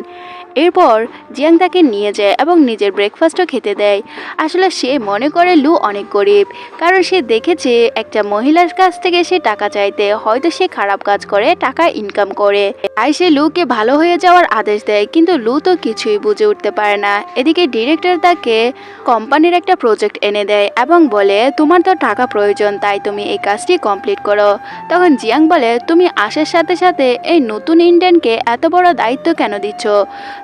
[SPEAKER 1] এরপর জিয়াং তাকে নিয়ে যায় এবং নিজের ব্রেকফাস্টও খেতে দেয়। আসলে সে মনে করে লু অনেক গরিব, কারণ সে দেখেছে একটা মহিলার কাছ থেকে সে টাকা চাইতে, হয়তো সে খারাপ কাজ করে টাকা ইনকাম করে, তাই সে লুকে ভালো হয়ে যাওয়ার আদেশ দেয়। কিন্তু লু তো কিছুই বুঝে উঠতে পারে না। এদিকে ডিরেক্টর তাকে কোম্পানির একটা প্রজেক্ট এনে দেয় এবং বলে তোমার তো টাকা প্রয়োজন, তাই তুমি এই কাজটি কমপ্লিট করো। তখন জিয়াং বলে তুমি আসার সাথে সাথে এই নতুন ইন্ডিয়ানকে এত বড় দায়িত্ব কেন দিচ্ছ?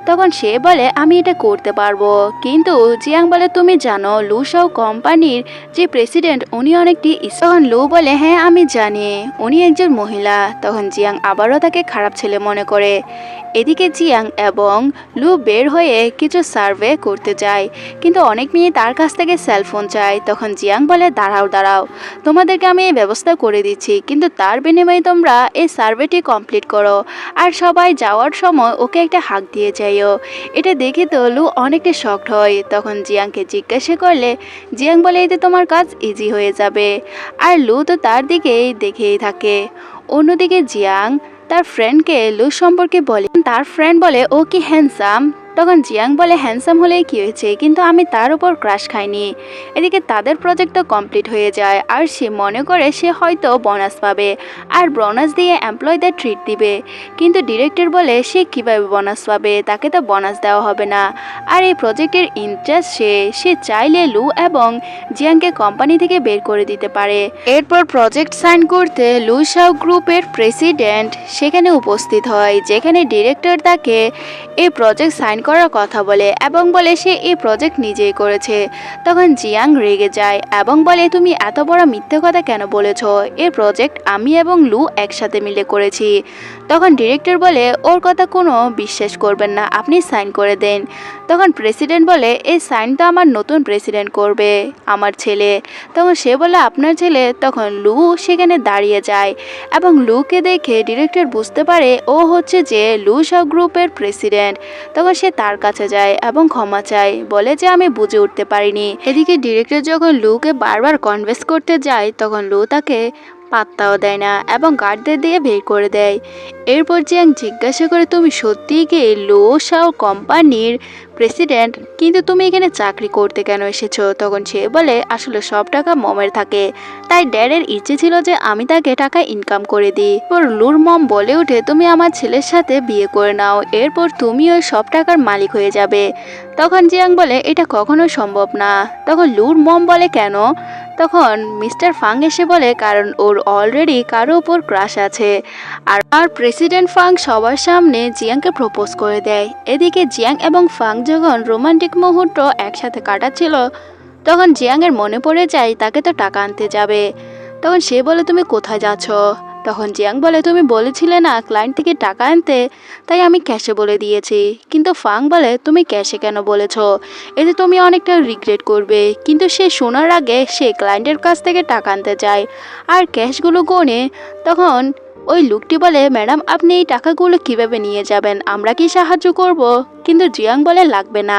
[SPEAKER 1] তখন সে বলে আমি এটা করতে পারবো। কিন্তু জিয়াং বলে তুমি জানো লু শাও কোম্পানির যে প্রেসিডেন্ট উনি অনেকটি তখন লু বলে হ্যাঁ আমি জানি উনি একজন মহিলা। তখন জিয়াং আবারও তাকে খারাপ ছেলে মনে করে। এদিকে জিয়াং এবং লু বের হয়ে কিছু সার্ভে করতে যায়, কিন্তু অনেক মেয়ে তার কাছ থেকে সেলফোন চায়। তখন জিয়াং বলে দাঁড়াও দাঁড়াও, তোমাদেরকে আমি এই ব্যবস্থা করে দিচ্ছি, কিন্তু তার বিনিময়ে তোমরা এই সার্ভেটি কমপ্লিট করো আর সবাই যাওয়ার সময় ওকে একটা হাঁক দিয়ে যাইও। এটা দেখে তো লু অনেকটা শকড হয়। তখন জিয়াংকে জিজ্ঞাসা করলে জিয়াং বলে এতে তোমার কাজ ইজি হয়ে যাবে। আর লু তো তার দিকেই দেখেই থাকে। অন্যদিকে জিয়াং তার ফ্রেন্ডকে লু সম্পর্কে বলে, তার ফ্রেন্ড বলে ও কি হ্যান্ডসাম। তখন জিয়াং বলে হ্যান্ডসাম হলেই কি হয়েছে, কিন্তু আমি তার উপর ক্রাশ খাইনি। এদিকে তাদের প্রজেক্টটা কমপ্লিট হয়ে যায় আর সে মনে করে সে হয়তো বোনাস পাবে আর বোনাস দিয়ে এমপ্লয়ীদের ট্রিট দিবে। কিন্তু ডিরেক্টর বলে সে কিভাবে বোনাস পাবে, তাকে তো বোনাস দেওয়া হবে না। আর এই প্রজেক্টের ইনচার্জ সে চাইলে লু এবং জিয়াংকে কোম্পানি থেকে বের করে দিতে পারে। এরপর প্রজেক্ট সাইন করতে লু শাও গ্রুপের প্রেসিডেন্ট সেখানে উপস্থিত হয়, যেখানে ডিরেক্টর তাকে এই প্রজেক্ট সাইন করার কথা বলে এবং বলে সে এই প্রজেক্ট নিজেই করেছে। তখন জিয়াং রেগে যায় এবং বলে তুমি এত বড় মিথ্যে কথা কেন বলেছ, এই প্রজেক্ট আমি এবং লু একসাথে মিলে করেছি। তখন ডিরেক্টর বলে ওর কথা কোনো বিশ্বাস করবেন না, আপনি সাইন করে দেন। তখন প্রেসিডেন্ট বলে এই সাইন তো আমার নতুন প্রেসিডেন্ট করবে, আমার ছেলে। তখন সে বলে আপনার ছেলে। তখন লু সেখানে দাঁড়িয়ে যায় এবং লুকে দেখে ডিরেক্টর বুঝতে পারে ও হচ্ছে যে লু শাও গ্রুপের প্রেসিডেন্ট। তখন সে তার কাছে যায় এবং ক্ষমা চায়, বলে যে আমি বুঝে উঠতে পারিনি। এদিকে ডিরেক্টর যখন লুকে বারবার কনভিন্স করতে যায় তখন লু তাকে পাত্তাও দেয় না এবং গার্ডদের দিয়ে বের করে দেয়। এরপর জিয়াং জিজ্ঞাসা করে তুমি সত্যিই কি লু শাও কোম্পানির প্রেসিডেন্ট, কিন্তু তুমি এখানে চাকরি করতে কেন এসেছো? তখন সে বলে আসলে সব টাকা মমের থাকে, তাই ড্যাডের ইচ্ছে ছিল যে আমি তাকে টাকা ইনকাম করে দিই। এরপর লুর মম বলে ওঠে তুমি আমার ছেলের সাথে বিয়ে করে নাও, এরপর তুমি ওই সব টাকার মালিক হয়ে যাবে। তখন জিয়াং বলে এটা কখনো সম্ভব না। তখন লুর মম বলে কেন? তখন মিস্টার ফাং এসে বলে কারণ ওর অলরেডি কারো উপর ক্রাশ আছে। আর প্রেসিডেন্ট ফাং সবার সামনে জিয়াংকে প্রপোজ করে দেয়। এদিকে জিয়াং এবং ফাং যখন রোমান্টিক মুহূর্ত একসাথে কাটাচ্ছিল তখন জিয়াংয়ের মনে পড়ে যায় তাকে তো টাকা আনতে যাবে। তখন সে বলে তুমি কোথায় যাচ্ছ? তখন জিয়াং বলে তুমি বলেছিলে না ক্লায়েন্ট থেকে টাকা আনতে, তাই আমি ক্যাশে বলে দিয়েছি। কিন্তু ফাং বলে তুমি ক্যাশে কেন বলেছ, এতে তুমি অনেকটা রিগ্রেট করবে। কিন্তু সে শোনার আগে সে ক্লায়েন্টের কাছ থেকে টাকা আনতে যায় আর ক্যাশগুলো গনে। তখন ওই লোকটি বলে ম্যাডাম আপনি এই টাকাগুলো কিভাবে নিয়ে যাবেন, আমরা কি সাহায্য করব? কিন্তু জিয়াং বলে লাগবে না,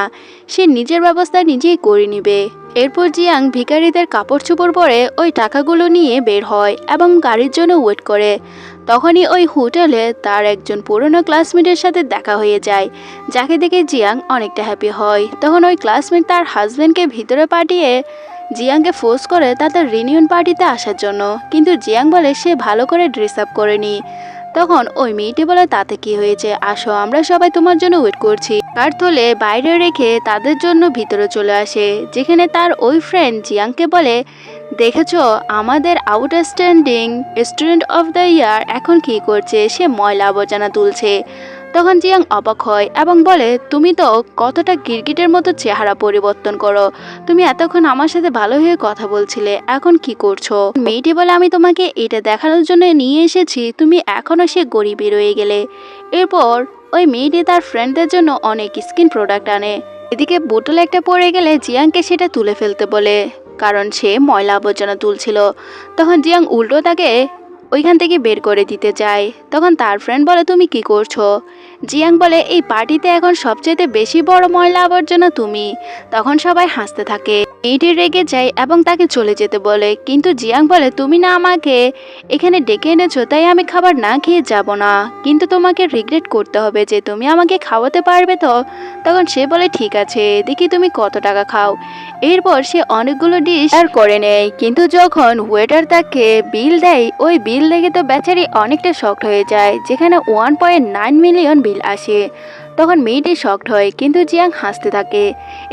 [SPEAKER 1] সে নিজের ব্যবস্থা নিজেই করে নিবে। এরপর জিয়াং ভিখারিদের কাপড় চোপড় পরে ওই টাকাগুলো নিয়ে বের হয় এবং গাড়ির জন্য ওয়েট করে। তখনই ওই হোটেলে তার একজন পুরনো ক্লাসমেটের সাথে দেখা হয়ে যায়, যাকে দেখে জিয়াং অনেকটা হ্যাপি হয়। তখন ওই ক্লাসমেট তার হাজব্যান্ডকে ভিতরে পাঠিয়ে জিয়াংকে ফোর্স করে তাদের রিউনিয়ন পার্টিতে আসার জন্য, কিন্তু জিয়াং বলে সে ভালো করে ড্রেস আপ করেনি। তখন ওই মেয়েটি বলে তাতে কি হয়েছে, আসো আমরা সবাই তোমার জন্য ওয়েট করছি। কার তোলে বাইরে রেখে তাদের জন্য ভিতরে চলে আসে, যেখানে তার ওই ফ্রেন্ড জিয়াংকে বলে দেখেছো আমাদের outstanding student of the year এখন কি করছে, সে ময়লা আবর্জনা তুলছে। তখন জিয়াং অবাক হয় এবং বলে তুমি তো কতটা গিরগিটের মতো চেহারা পরিবর্তন করো, তুমি এতক্ষণ আমার সাথে ভালো হয়ে কথা বলছিলে, এখন কি করছো? মেয়েটি বলে আমি তোমাকে এটা দেখানোর জন্য নিয়ে এসেছি তুমি এখনো সে গরিবই রয়ে গেলে। এরপর ওই মেয়েটি তার ফ্রেন্ডদের জন্য অনেক স্কিন প্রোডাক্ট আনে। এদিকে বোতল একটা পড়ে গেলে জিয়াংকে সেটা তুলে ফেলতে বলে, কারণ সে ময়লা আবর্জনা তুলছিল। তখন জিয়াং উল্টো তাকে ওইখান থেকে বের করে দিতে যায়। তখন তার ফ্রেন্ড বলে তুমি কি করছো? জিয়াং বলে এই পার্টিতে এখন সবচেয়ে বেশি বড় ময়লা আবর্জনা তুমি। তখন সবাই হাসতে থাকে। মেয়েটি রেগে যায় এবং তাকে চলে যেতে বলে, কিন্তু জিয়াং বলে তুমি না আমাকে এখানে ডেকে এনেছো, তাই আমি খাবার না খেয়ে যাব না, কিন্তু তোমাকে রিগ্রেট করতে হবে যে তুমি আমাকে খাওয়াতে পারবে তো? তখন সে বলে ঠিক আছে, দেখি তুমি কত টাকা খাও। এরপর সে অনেকগুলো ডিশ আর করে নেয়, কিন্তু যখন ওয়েটার তাকে বিল দেয় ওই বিল দেখে তো বেচারি অনেকটা শক্ট হয়ে যায়, যেখানে 1.9 মিলিয়ন বিল বিল আসে। তখন মেয়েটি শকড হয়, কিন্তু জিয়াং হাসতে থাকে।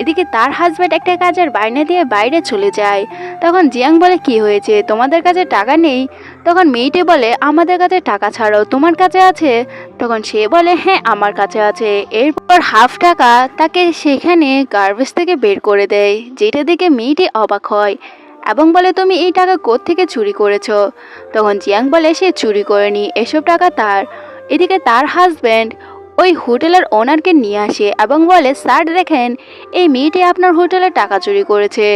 [SPEAKER 1] এদিকে তার হাজব্যান্ড একটা কাজের বায়না দিয়ে বাইরে চলে যায়। তখন জিয়াং বলে, কি হয়েছে, তোমাদের কাছে টাকা নেই? তখন মেয়েটি বলে, আমাদের কাছে টাকা ছাড়াও তোমার কাছে আছে? তখন সে বলে, হ্যাঁ আমার কাছে আছে। এরপর হাফ টাকা তাকে সেখানে গার্বেজ থেকে বের করে দেয়, যেটা দেখে মেয়েটি অবাক হয় এবং বলে, তুমি এই টাকা কোত্থেকে চুরি করেছো? তখন জিয়াং বলে, সে চুরি করেনি, এসব টাকা তার। এদিকে তার হাজব্যান্ড ওই হোটেলের ওনারকে নিয়ে আসে এবং বলে, স্যার দেখেন, এই মেয়েটি আপনার হোটেলে টাকা চুরি করেছে।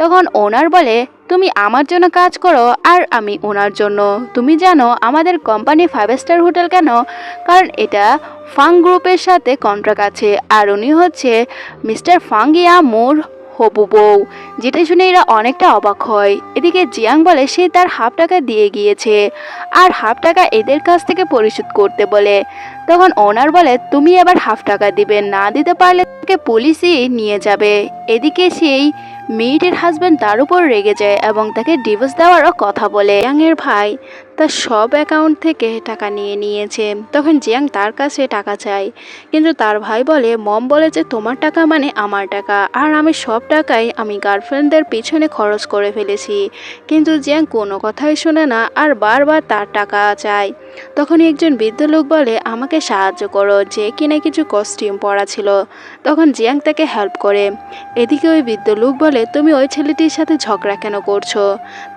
[SPEAKER 1] তখন ওনার বলে, তুমি আমার জন্য কাজ করো আর আমি ওনার জন্য। তুমি জানো আমাদের কোম্পানি 5 স্টার হোটেল কেন? কারণ এটা ফাং গ্রুপের সাথে কন্ট্রাক্ট আছে, আর উনি হচ্ছে মিস্টার ফাংইয়া মোর হবু বউ। যেটা শুনে এরা অনেকটা অবাক হয়। এদিকে জিয়াং বলে, সে তার হাফ টাকা দিয়ে গিয়েছে আর হাফ টাকা এদের কাছ থেকে পরিশোধ করতে বলে। তখন ওনার বলে, তুমি এবার হাফ টাকা দিবে, না দিতে পারলে তাকে পুলিশই নিয়ে যাবে। এদিকে সেই মেয়েটির হাজব্যান্ড তার উপর রেগে যায় এবং তাকে ডিভোর্স দেওয়ারও কথা বলে। জিয়াং এর ভাই তার সব অ্যাকাউন্ট থেকে টাকা নিয়ে নিয়েছে। তখন জিয়াং তার কাছে টাকা চায়, কিন্তু তার ভাই বলে, মম বলে যে তোমার টাকা মানে আমার টাকা, আর আমি সব টাকাই আমি গার্লফ্রেন্ডদের পিছনে খরচ করে ফেলেছি। কিন্তু জিয়াং কোনো কথাই শোনে না আর বারবার তার টাকা চায়। তখনই একজন বৃদ্ধ লোক বলে, আমাকে সাহায্য করো, যে কিনা কিছু কস্টিউম পরা ছিল। তখন জিয়াং তাকে হেল্প করে। এদিকে ওই বৃদ্ধ লোক বলে, তুমি ওই ছেলেটির সাথে ঝগড়া কেন করছো?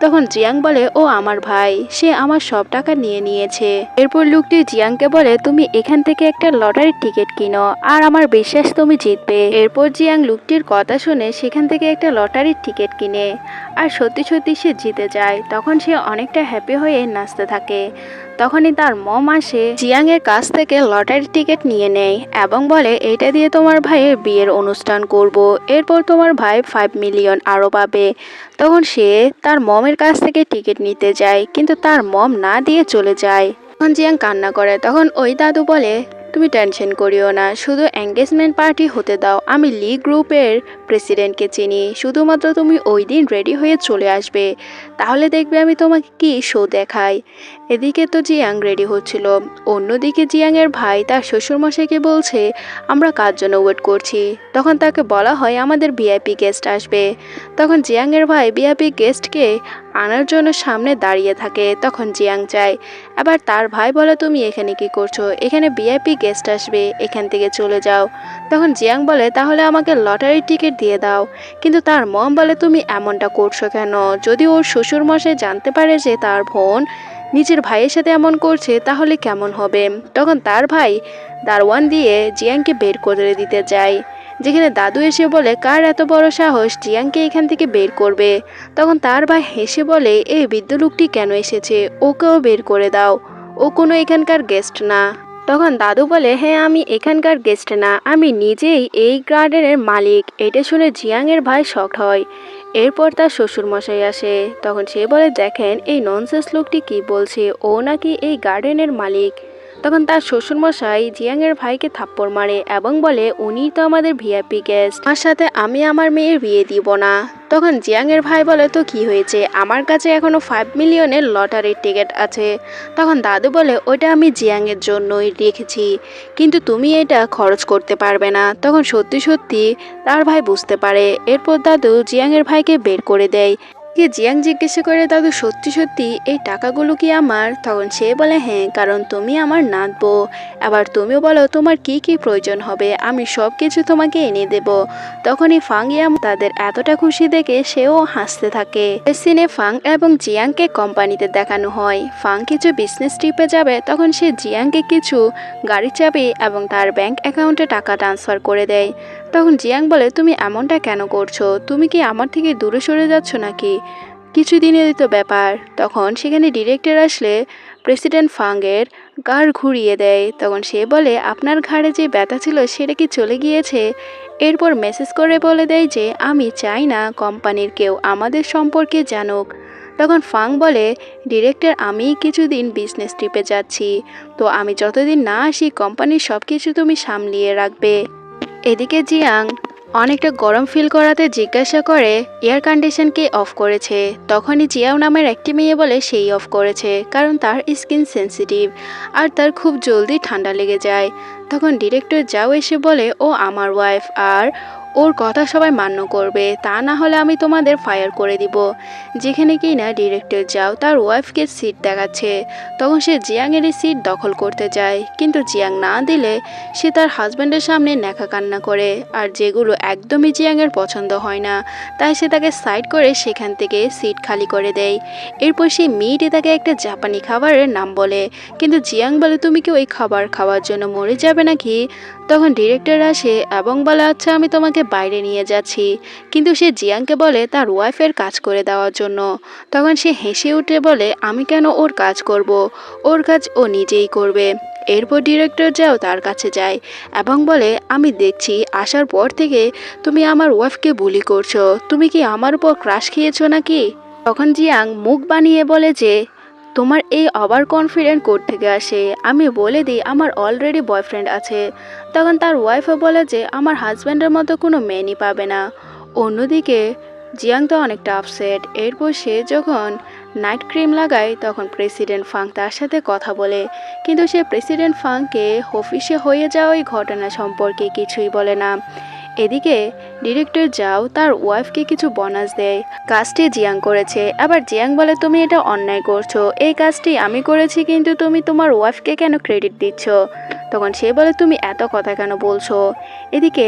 [SPEAKER 1] তখন জিয়াং বলে, ও আমার ভাই, সে আমার সব টাকা নিয়ে নিয়েছে। এরপর লোকটি জিয়াংকে বলে, তুমি এখান থেকে একটা লটারির টিকিট কিনো, আর আমার বিশ্বাস তুমি জিতবে। এরপর জিয়াং লোকটির কথা শুনে সেখান থেকে একটা লটারির টিকিট কিনে, আর সত্যি সত্যি সে জিতে যায়। তখন সে অনেকটা হ্যাপি হয়ে নাচতে থাকে। তখনই তার মম আসে, জিয়াং এর কাছ থেকে লটারির টিকিট নিয়ে নেয় এবং বলে, এটা দিয়ে তোমার ভাইয়ের বিয়ের অনুষ্ঠান করব, এরপর তোমার ভাই 5 মিলিয়ন আরও পাবে। তখন সে তার মমের কাছ থেকে টিকিট নিতে যায়, কিন্তু তার মম না দিয়ে চলে যায়। তখন জিয়াং কান্না করে। তখন ওই দাদু বলে, তুমি টেনশন করিও না, শুধু এঙ্গেজমেন্ট পার্টি হতে দাও। আমি লি গ্রুপের প্রেসিডেন্টকে চিনি, শুধুমাত্র তুমি ওই দিন রেডি হয়ে চলে আসবে, তাহলে দেখবে আমি তোমাকে কি শো দেখাই। এদিকে তো জিয়াং রেডি হচ্ছিল, অন্যদিকে জিয়াং এর ভাই তার শ্বশুরমশাইকে বলছে, আমরা কার জন্য ওয়েট করছি। তখন তাকে বলা হয়, আমাদের ভিআইপি গেস্ট আসবে। তখন জিয়াং এর ভাই ভিআইপি গেস্টকে আনার জন্য সামনে দাঁড়িয়ে থাকে। তখন জিয়াং যায়, এবার তার ভাই বলে, তুমি এখানে কি করছো? এখানে ভিআইপি গেস্ট আসবে, এখান থেকে চলে যাও। তখন জিয়াং বলে, তাহলে আমাকে লটারির টিকিট দিয়ে দাও। কিন্তু তার মম বলে, তুমি এমনটা করছো কেন? যদি ওর শ্বশুরমশাই জানতে পারে যে তার বোন নিজের ভাইয়ের সাথে এমন করছে, তাহলে কেমন হবে? তখন তার ভাই দারোয়ান দিয়ে জিয়াংকে বের করে দিতে যায়, যেখানে দাদু এসে বলে, কার এত বড় সাহস জিয়াংকে এখান থেকে বের করবে? তখন তার ভাই হেসে বলে, এই বৃদ্ধ লোকটি কেন এসেছে, ওকেও বের করে দাও, ও কোনো এখানকার গেস্ট না। তখন দাদু বলে, হ্যাঁ আমি এখানকার গেস্ট না, আমি নিজেই এই গার্ডেনের মালিক। এটা শুনে জিয়াং এর ভাই শকড হয়। এরপর তার শ্বশুরমশাই আসে। তখন সে বলে, দেখেন এই ননসেন্স লোকটি কি বলছে, ও নাকি এই গার্ডেনের মালিক। তখন তার শ্বশুরমশাই জিয়াং এর ভাইকে থাপ্পড় মারে এবং বলে, উনি তো আমাদের ভিআইপি গেস্ট, আমার সাথে আমি আমার মেয়ের বিয়ে দিব না। তখন জিয়াং এর ভাই বলে, তো কি হয়েছে, আমার কাছে এখনো 5 মিলিয়নের লটারির টিকিট আছে। তখন দাদু বলে, ওইটা আমি জিয়াং এর জন্যই রেখেছি, কিন্তু তুমি এটা খরচ করতে পারবে না। তখন সত্যি সত্যি তার ভাই বুঝতে পারে। এরপর দাদু জিয়াং এর ভাইকে বের করে দেয়। জিয়াং জিজ্ঞাসা করে, দাদু সত্যি সত্যি এই টাকাগুলো কি আমার? তখন সে বলে, হ্যাঁ, কারণ তুমি আমার নাতবো। আবার তুমিও বলো তোমার কি কি প্রয়োজন হবে, আমি সব কিছু তোমাকে এনে দেব। তখনই ফাংইয়া তাদের এতটা খুশি দেখে সেও হাসতে থাকে। সিনে ফাং এবং জিয়াংকে কোম্পানিতে দেখানো হয়। ফাং কিছু বিজনেস ট্রিপে যাবে, তখন সে জিয়াংকে কিছু গাড়ির চাবি এবং তার ব্যাংক অ্যাকাউন্টে টাকা ট্রান্সফার করে দেয়। তখন জিয়াং বলে, তুমি এমনটা কেন করছো? তুমি কি আমার থেকে দূরে সরে যাচ্ছ নাকি? কিছুদিনেরই তো ব্যাপার। তখন সেখানে ডিরেক্টর আসলে প্রেসিডেন্ট ফাংয়ের ঘাড় ঘুরিয়ে দেয়। তখন সে বলে, আপনার ঘাড়ে যে ব্যথা ছিল সেটা কি চলে গিয়েছে? এরপর মেসেজ করে বলে দেয় যে, আমি চাই না কোম্পানির কেউ আমাদের সম্পর্কে জানুক। তখন ফাং বলে, ডিরেক্টর আমি কিছুদিন বিজনেস ট্রিপে যাচ্ছি, তো আমি যতদিন না আসি কোম্পানির সব কিছু তুমি সামলিয়ে রাখবে। এদিকে জিয়াং অনেকটা গরম ফিল করাতে জিজ্ঞাসা করে এয়ার কন্ডিশন কে অফ করেছে। তখনই জিয়াও নামের একটি মেয়ে বলে সেই অফ করেছে, কারণ তার স্কিন সেন্সিটিভ আর তার খুব জলদি ঠান্ডা লেগে যায়। তখন ডিরেক্টর যাও এসে বলে ও আমার ওয়াইফ আর ওর কথা সবাই মান্য করবে, তা না হলে আমি তোমাদের ফায়ার করে দিব। যেখানে কি না ডিরেক্টর যাও তার ওয়াইফকে সিট দেখাচ্ছে। তখন সে জিয়াংয়েরই সিট দখল করতে যায়, কিন্তু জিয়াং না দিলে সে তার হাজব্যান্ডের সামনে ন্যাকা কান্না করে, আর যেগুলো একদমই জিয়াংয়ের পছন্দ হয় না তাই সে তাকে সাইড করে সেখান থেকে সিট খালি করে দেয়। এরপর সে মেয়েটি তাকে একটা জাপানি খাবারের নাম বলে, কিন্তু জিয়াং বলে তুমি কি ওই খাবার খাওয়ার জন্য মরে যাবে নাকি। তখন ডিরেক্টর আসে এবং বলে আচ্ছা আমি তোমাকে বাইরে নিয়ে যাচ্ছি, কিন্তু সে জিয়াংকে বলে তার ওয়াইফের কাজ করে দেওয়ার জন্য। তখন সে হেসে উঠে বলে আমি কেন ওর কাজ করব, ওর কাজ ও নিজেই করবে। এরপর ডিরেক্টর যাও তার কাছে যায় এবং বলে আমি দেখছি আসার পর থেকে তুমি আমার ওয়াইফকে বুলি করছো, তুমি কি আমার উপর ক্রাশ খেয়েছো নাকি। তখন জিয়াং মুখ বানিয়ে বলে যে তোমার এই ওভার কনফিডেন্ট কোথা থেকে আসে, আমি বলে দিই আমার অলরেডি বয়ফ্রেন্ড আছে। তখন তার ওয়াইফও বলে যে আমার হাজব্যান্ডের মতো কোনো মেয়েই পাবে না। অন্যদিকে জিয়াং তো অনেকটা আপসেট। এরপর সে যখন নাইট ক্রিম লাগায় তখন প্রেসিডেন্ট ফাং তার সাথে কথা বলে, কিন্তু সে প্রেসিডেন্ট ফাংকে অফিসে হয়ে যাওয়া ওই ঘটনা সম্পর্কে কিছুই বলে না। এদিকে ডিরেক্টর যাও তার ওয়াইফকে কিছু বোনাস দেয়, কাজটি জিয়াং করেছে। আবার জিয়াং বলে তুমি এটা অন্যায় করছো, এই কাজটি আমি করেছি কিন্তু তুমি তোমার ওয়াইফকে কেন ক্রেডিট দিচ্ছ। তখন সে বলে তুমি এত কথা কেন বলছো। এদিকে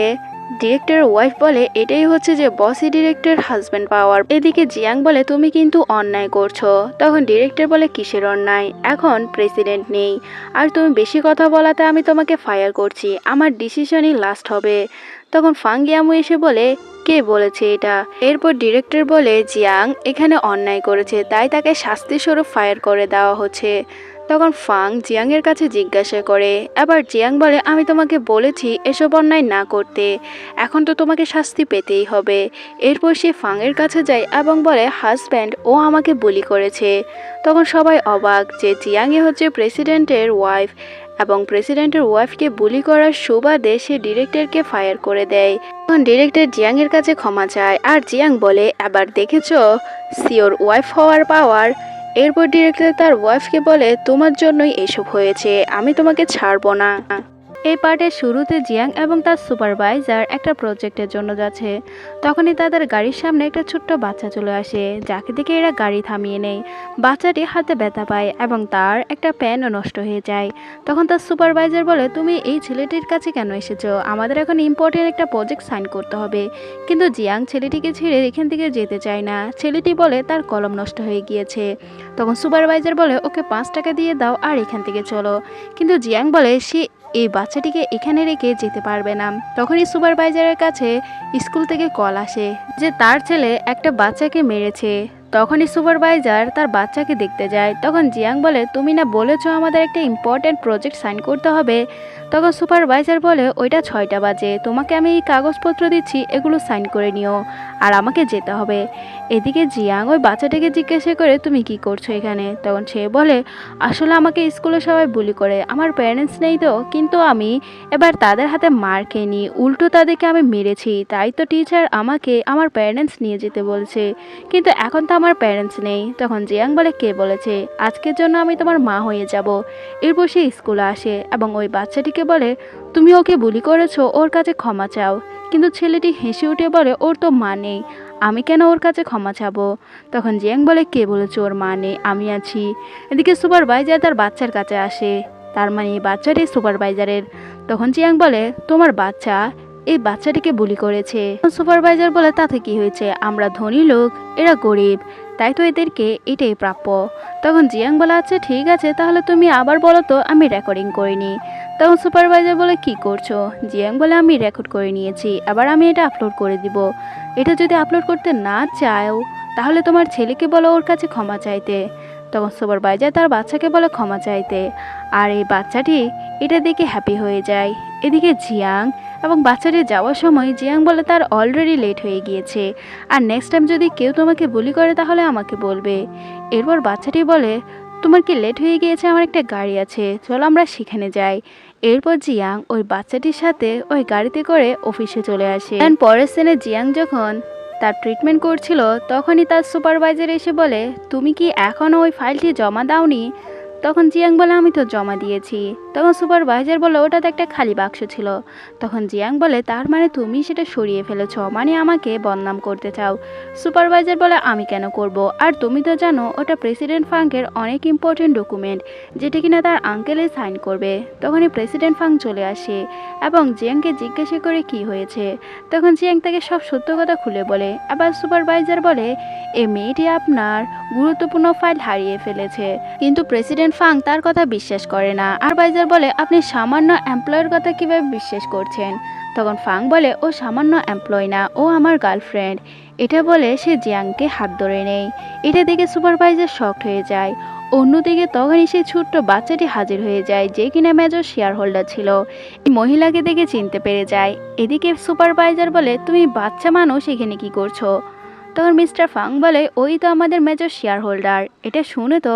[SPEAKER 1] ডিরেক্টরের ওয়াইফ বলে এটাই হচ্ছে যে বসই ডিরেক্টর হাজব্যান্ড পাওয়ার। এদিকে জিয়াং বলে তুমি কিন্তু অন্যায় করছো। তখন ডিরেক্টর বলে কিসের অন্যায়, এখন প্রেসিডেন্ট নেই আর তুমি বেশি কথা বলাতে আমি তোমাকে ফায়ার করছি, আমার ডিসিশনই লাস্ট হবে। তখন ফাং ইয়ামু এসে বলে কে বলেছে এটা। এরপর ডিরেক্টর বলে জিয়াং এখানে অন্যায় করেছে তাই তাকে শাস্তি স্বরূপ ফায়ার করে দেওয়া হচ্ছে। তখন ফাং জিয়াংয়ের কাছে জিজ্ঞাসা করে, আবার জিয়াং বলে আমি তোমাকে বলেছি এসব অন্যায় না করতে, এখন তো তোমাকে শাস্তি পেতেই হবে। এরপর সে ফাংয়ের কাছে যায় এবং বলে হাজব্যান্ড ও আমাকে বুলি করেছে। তখন সবাই অবাক যে জিয়াংই হচ্ছে প্রেসিডেন্টের ওয়াইফ এবং প্রেসিডেন্টের ওয়াইফকে বুলি করার সুবাদে সে ডিরেক্টরকে ফায়ার করে দেয়। তখন ডিরেক্টর জিয়াংয়ের কাছে ক্ষমা চায় আর জিয়াং বলে এবার দেখেছো সিওর ওয়াইফ হওয়ার পাওয়ার। এরপর ডিরেক্টর তার ওয়াইফকে বলে তোমার জন্যই এসব হয়েছে, আমি তোমাকে ছাড়বো না। এই পার্টের শুরুতে জিয়াং এবং তার সুপারভাইজার একটা প্রজেক্টের জন্য যাচ্ছে। তখনই তাদের গাড়ির সামনে একটা ছোট্ট বাচ্চা চলে আসে, যাকে দেখে এরা গাড়ি থামিয়ে নেয়। বাচ্চাটি হাতে ব্যথা পায় এবং তার একটা প্যানও নষ্ট হয়ে যায়। তখন তার সুপারভাইজার বলে তুমি এই ছেলেটির কাছে কেন এসেছো, আমাদের এখন ইম্পর্টেন্ট একটা প্রজেক্ট সাইন করতে হবে। কিন্তু জিয়াং ছেলেটিকে ছেড়ে এখান থেকে যেতে চায় না। ছেলেটি বলে তার কলম নষ্ট হয়ে গিয়েছে। তখন সুপারভাইজার বলে ওকে 5 টাকা দিয়ে দাও আর এখান থেকে চলো। কিন্তু জিয়াং বলে সে এই বাচ্চাটিকে এখানে রেখে যেতে পারবে না। তখনই সুপারভাইজারের কাছে স্কুল থেকে কল আসে যে তার ছেলে একটা বাচ্চাকে মেরেছে। তখনই সুপারভাইজার তার বাচ্চাকে দেখতে যায়। তখন জিয়াং বলে তুমি না বলেছো আমাদের একটা ইম্পর্টেন্ট প্রজেক্ট সাইন করতে হবে। তখন সুপারভাইজার বলে ওইটা 6টা বাজে, তোমাকে আমি এই কাগজপত্র দিচ্ছি, এগুলো সাইন করে নিও আর আমাকে যেতে হবে। এদিকে জিয়াং ওই বাচ্চাটাকে জিজ্ঞাসা করে তুমি কি করছো এখানে। তখন সে বলে আসলে আমাকে স্কুলে সবাই বুলি করে, আমার প্যারেন্টস নেই তো, কিন্তু আমি এবার তাদের হাতে মার খেয়ে উল্টো তাদেরকে আমি মেরেছি, তাই তো টিচার আমাকে আমার প্যারেন্টস নিয়ে যেতে বলছে, কিন্তু এখন তো আমার প্যারেন্টস নেই। তখন জিয়াং বলে কে বলেছে, আজকের জন্য আমি তোমার মা হয়ে যাব। এরপর সে স্কুলে আসে এবং ওই বাচ্চাটিকে বলে তুমি ওকে বুলি করেছো, ওর কাছে ক্ষমা চাও। কিন্তু ছেলেটি হেসে উঠে বলে ওর তো মা নেই, আমি কেন ওর কাছে ক্ষমা চাবো। তখন জিয়াং বলে কে বলেছে ওর মা নেই, আমি আছি। এদিকে সুপারভাইজার তার বাচ্চার কাছে আসে, তার মানে এই বাচ্চাটি সুপারভাইজারের। তখন জিয়াং বলে তোমার বাচ্চা এই বাচ্চাটিকে বুলি করেছে। সুপারভাইজার বলে তাতে কি হয়েছে, আমরা ধনী লোক, এরা গরিব, তাই তো এদেরকে এটাই প্রাপ্য। তখন জিয়াং বলে আচ্ছা ঠিক আছে, তাহলে তুমি আবার বলো তো আমি রেকর্ডিং করিনি। তখন সুপারভাইজার বলে কি করছো। জিয়াং বলে আমি রেকর্ড করে নিয়েছি, আবার আমি এটা আপলোড করে দিব। এটা যদি আপলোড করতে না চাও তাহলে তোমার ছেলেকে বলো ওর কাছে ক্ষমা চাইতে। তখন সুপারভাইজার তার বাচ্চাকে বলে ক্ষমা চাইতে, আর এই বাচ্চাটি এটা দেখে হ্যাপি হয়ে যায়। এদিকে জিয়াং এবং বাচ্চাটি যাওয়ার সময় জিয়াং বলে তার অলরেডি লেট হয়ে গিয়েছে, আর নেক্সট টাইম যদি কেউ তোমাকে বুলি করে তাহলে আমাকে বলবে। এরপর বাচ্চাটি বলে তোমার কি লেট হয়ে গিয়েছে? আমার একটা গাড়ি আছে, চলো আমরা সেখানে যাই। এরপর জিয়াং ওই বাচ্চাটির সাথে ওই গাড়িতে করে অফিসে চলে আসে। And পরের সিনে জিয়াং যখন তার ট্রিটমেন্ট করছিল তখনই তার সুপারভাইজার এসে বলে, তুমি কি এখনও ওই ফাইলটি জমা দাওনি? তখন জিয়াং বলে, আমি তো জমা দিয়েছি। তখন সুপারভাইজার বলে, ওটা তো একটা খালি বাক্স ছিল। তখন জিয়াং বলে, তার মানে তুমি সেটা সরিয়ে ফেলেছ, মানে আমাকে বদনাম করতে চাও। সুপারভাইজার বলে, আমি কেন করব? আর তুমি তো জানো ওটা প্রেসিডেন্ট ফাংকের অনেক ইম্পর্টেন্ট ডকুমেন্ট, যেটা কিনা তার আঙ্কেলে সাইন করবে। তখনই প্রেসিডেন্ট ফাং চলে আসে এবং জিয়াংকে জিজ্ঞাসা করে কি হয়েছে। তখন জিয়াং তাকে সব সত্য কথা খুলে বলে। আবার সুপারভাইজার বলে, এই মেয়েটি আপনার গুরুত্বপূর্ণ ফাইল হারিয়ে ফেলেছে। কিন্তু প্রেসিডেন্ট ফাং তার কথা বিশ্বাস করে না। আর ভাইজার বলে, আপনি সামান্য এমপ্লয়ের কথা কিভাবে বিশ্বাস করছেন? তখন ফাং বলে, ও সামান্য এমপ্লয় না, ও আমার গার্লফ্রেন্ড। এটা বলে সে জিয়াংকে হাত ধরে নেয়। এটা দেখে সুপারভাইজার শকড হয়ে যায়। অন্যদিকে তখনই সেই ছোট্ট বাচ্চাটি হাজির হয়ে যায়, যে কিনা মেজর শেয়ার হোল্ডার ছিল। এই মহিলাকে দেখে চিনতে পেরে যায়। এদিকে সুপারভাইজার বলে, তুমি বাচ্চা মানুষ এখানে কি করছো? তখন মিস্টার ফাং বলে, ওই তো আমাদের মেজর শেয়ার হোল্ডার। এটা শুনে তো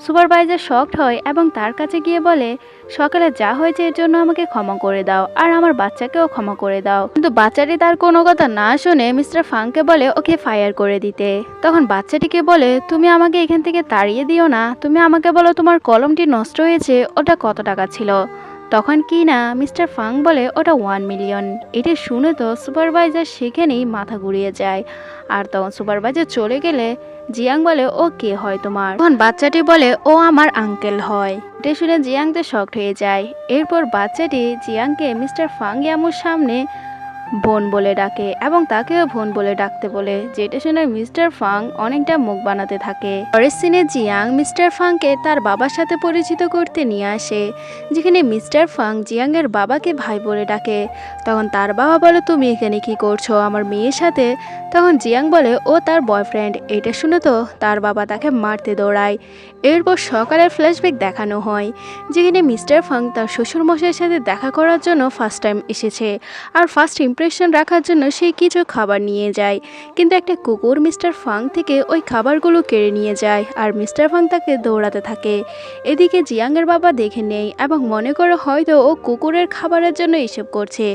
[SPEAKER 1] সুপারভাইজার শকড হয় এবং তার কাছে গিয়ে বলে, সকালে যা হয়েছে এর জন্য আমাকে ক্ষমা করে দাও, আর আমার বাচ্চাকেও ক্ষমা করে দাও। কিন্তু বাচ্চাটি তার কোনো কথা না শুনে মিস্টার ফাংকে বলে ওকে ফায়ার করে দিতে। তখন বাচ্চাটিকে বলে, তুমি আমাকে এখান থেকে তাড়িয়ে দিও না, তুমি আমাকে বলো তোমার কলমটি নষ্ট হয়েছে, ওটা কত টাকা ছিল? তখন কি না মিস্টার ফাং বলে, ওটা 1 মিলিয়ন। এটা শুনে তো সুপারভাইজার সেখানেই মাথা ঘুরিয়ে যায়। আর তখন সুপারভাইজার চলে গেলে জিয়াং বলে, ও কে হয় তোমার? তখন বাচ্চাটি বলে, ও আমার আঙ্কেল হয়। এটা শুনে জিয়াং তো শকড হয়ে যায়। এরপর বাচ্চাটি জিয়াংকে মিস্টার ফাং ইয়ামুর সামনে বোন বলে ডাকে এবং তাকেও বোন বলে ডাকতে বলে, যেটা শুনে মিস্টার ফাং অনেকটা মুখ বানাতে থাকে। পরের সিনে জিয়াং মিস্টার ফাংকে তার বাবার সাথে পরিচিত করতে নিয়ে আসে, যেখানে মিস্টার ফাং জিয়াংয়ের বাবাকে ভাই বলে ডাকে। তখন তার বাবা বলে, তুমি এখানে কি করছো আমার মেয়ের সাথে? তখন জিয়াং বলে, ও তার বয়ফ্রেন্ড। এটা শুনে তো তার বাবা তাকে মারতে দৌড়ায়। এরপর সকালের ফ্ল্যাশব্যাক দেখানো হয়, যেখানে মিস্টার ফাং তার শ্বশুরমশাইয়ের সাথে দেখা করার জন্য ফার্স্ট টাইম এসেছে। আর ফার্স্ট ইমপ্রেশন রাখার জন্য সে কিছু খাবার নিয়ে যায়, কিন্তু একটা কুকুর মিস্টার ফাং থেকে ওই খাবারগুলো কেড়ে নিয়ে যায় আর মিস্টার ফাং তাকে দৌড়াতে থাকে। এদিকে জিয়াংয়ের বাবা দেখে নেয় এবং মনে করে হয়তো ও কুকুরের খাবারের জন্য এসব করছে,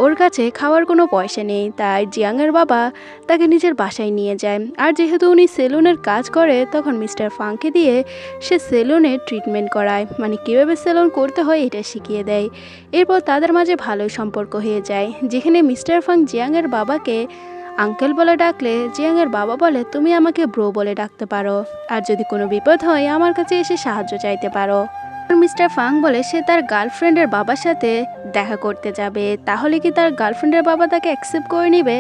[SPEAKER 1] ওর কাছে খাওয়ার কোনো পয়সা নেই। তাই জিয়াংয়ের বাবা তাকে নিজের বাসায় নিয়ে যায়। আর যেহেতু উনি সেলুনের কাজ করে, তখন মিস্টার ফাংকে দিয়ে সে সেলুনের ট্রিটমেন্ট করায়, মানে কীভাবে সেলুন করতে হয় এটা শিখিয়ে দেয়। এরপর তাদের মাঝে ভালোই সম্পর্ক হয়ে যায়, যেখানে মিস্টার ফাং জিয়াংয়ের বাবাকে আঙ্কেল বলে ডাকলে জিয়াংয়ের বাবা বলে, তুমি আমাকে ব্রো বলে ডাকতে পারো, আর যদি কোনো বিপদ হয় আমার কাছে এসে সাহায্য চাইতে পারো। মিস্টার ফাং বলে সে তার গার্লফ্রেন্ডের বাবার সাথে দেখা করতে যাবে, তাহলে কি তার গার্লফ্রেন্ডের বাবা তাকে অ্যাকসেপ্ট করে নেবে?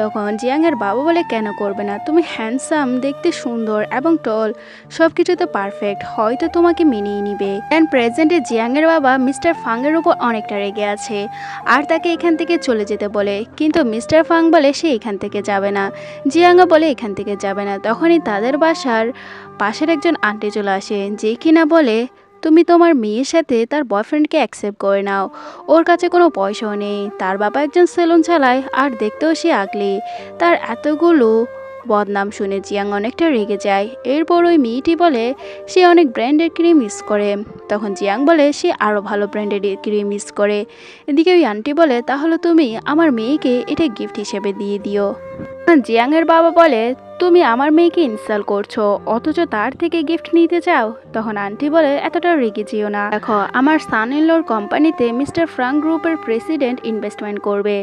[SPEAKER 1] তখন জিয়াংয়ের বাবা বলে, কেন করবে না? তুমি হ্যান্ডসাম, দেখতে সুন্দর এবং টল, সব কিছুতে পারফেক্ট, হয়তো তোমাকে মেনেই নিবে। অ্যান্ড প্রেজেন্টে জিয়াংয়ের বাবা মিস্টার ফাংয়ের উপর অনেকটা রেগে আছে আর তাকে এখান থেকে চলে যেতে বলে, কিন্তু মিস্টার ফাং বলে সে এখান থেকে যাবে না। জিয়াংও বলে এখান থেকে যাবে না। তখনই তাদের বাসার পাশের একজন আন্টি চলে আসে, যে কিনা বলে, তুমি তোমার মেয়ের সাথে তার বয়ফ্রেন্ডকে অ্যাকসেপ্ট করে নাও, ওর কাছে কোনো পয়সাও নেই, তার বাবা একজন সেলুন চালায় আর দেখতেও সে আগলি। তার এতগুলো বদনাম শুনে জিয়াং অনেকটা রেগে যায়। এরপর ওই মেয়েটি বলে সে অনেক ব্র্যান্ডের ক্রিম ইউজ করে। তখন জিয়াং বলে সে আরও ভালো ব্র্যান্ডের ক্রিম ইউজ করে। এদিকে ওই আন্টি বলে, তাহলে তুমি আমার মেয়েকে এটা গিফট হিসেবে দিয়ে দিও। জিয়াংয়ের বাবা বলে, তুমি আমার মেয়েকে ইনসাল্ট করছো, অথচ তার থেকে গিফট নিতে চাও? তখন আন্টি বলে, এতটা রেগে যেও না, দেখো আমার সান ইন লর কোম্পানিতে মিস্টার ফ্রাঙ্ক গ্রুপের প্রেসিডেন্ট ইনভেস্টমেন্ট করবে,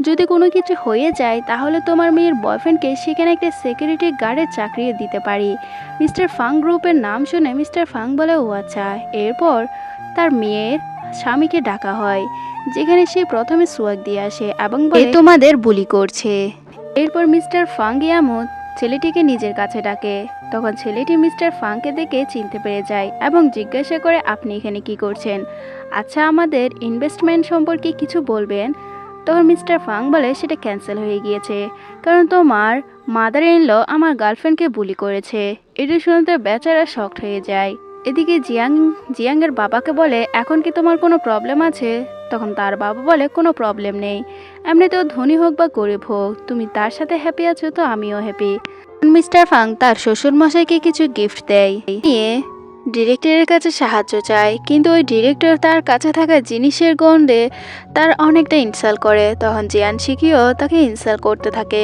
[SPEAKER 1] যদি কোনো কিছু হয়ে যায় তাহলে তোমার মেয়ের বয়ফ্রেন্ডকে সেখানে একটা সিকিউরিটি গার্ডের চাকরি দিতে পারি। মিস্টার ফাং গ্রুপের নাম শুনে মিস্টার ফাং বলে, ও আচ্ছা। এরপর তার মেয়ের স্বামীকে ডাকা হয়, যেখানে সে প্রথমে সোয়াগ দিয়ে আসে এবং বলে, তোমাদের বুলি করছে। এরপর মিস্টার ফাং ইয়ামুত ছেলেটিকে নিজের কাছে ডাকে। তখন ছেলেটি মিস্টার ফাংকে দেখে চিনতে পেরে যায় এবং জিজ্ঞাসা করে, আপনি এখানে কি করছেন? আচ্ছা, আমাদের ইনভেস্টমেন্ট সম্পর্কে কিছু বলবেন? তখন মিস্টার ফাং বলে, সেটা ক্যান্সেল হয়ে গিয়েছে, কারণ তোমার মাদার ইন ল আমার গার্লফ্রেন্ডকে বুলি করেছে। এটা শুনতে বেচারা শকড হয়ে যায়। এদিকে জিয়াংয়ের বাবাকে বলে, এখন কি তোমার কোনো প্রবলেম আছে? তখন তার বাবা বলে, কোনো প্রবলেম নেই, এমনিতেও ধনী হোক বা গরিব হোক, তুমি তার সাথে হ্যাপি আছো তো আমিও হ্যাপি। মিস্টার ফাং তার শ্বশুরমশাইকে কিছু গিফট দেয়, নিয়ে ডিরেক্টরের কাছে সাহায্য চায়, কিন্তু ওই ডিরেক্টর তার কাছে থাকা জিনিসের গন্ধে তার অনেকটা ইনসাল্ট করে। তখন জিয়ান শিকিও তাকে ইনসাল্ট করতে থাকে।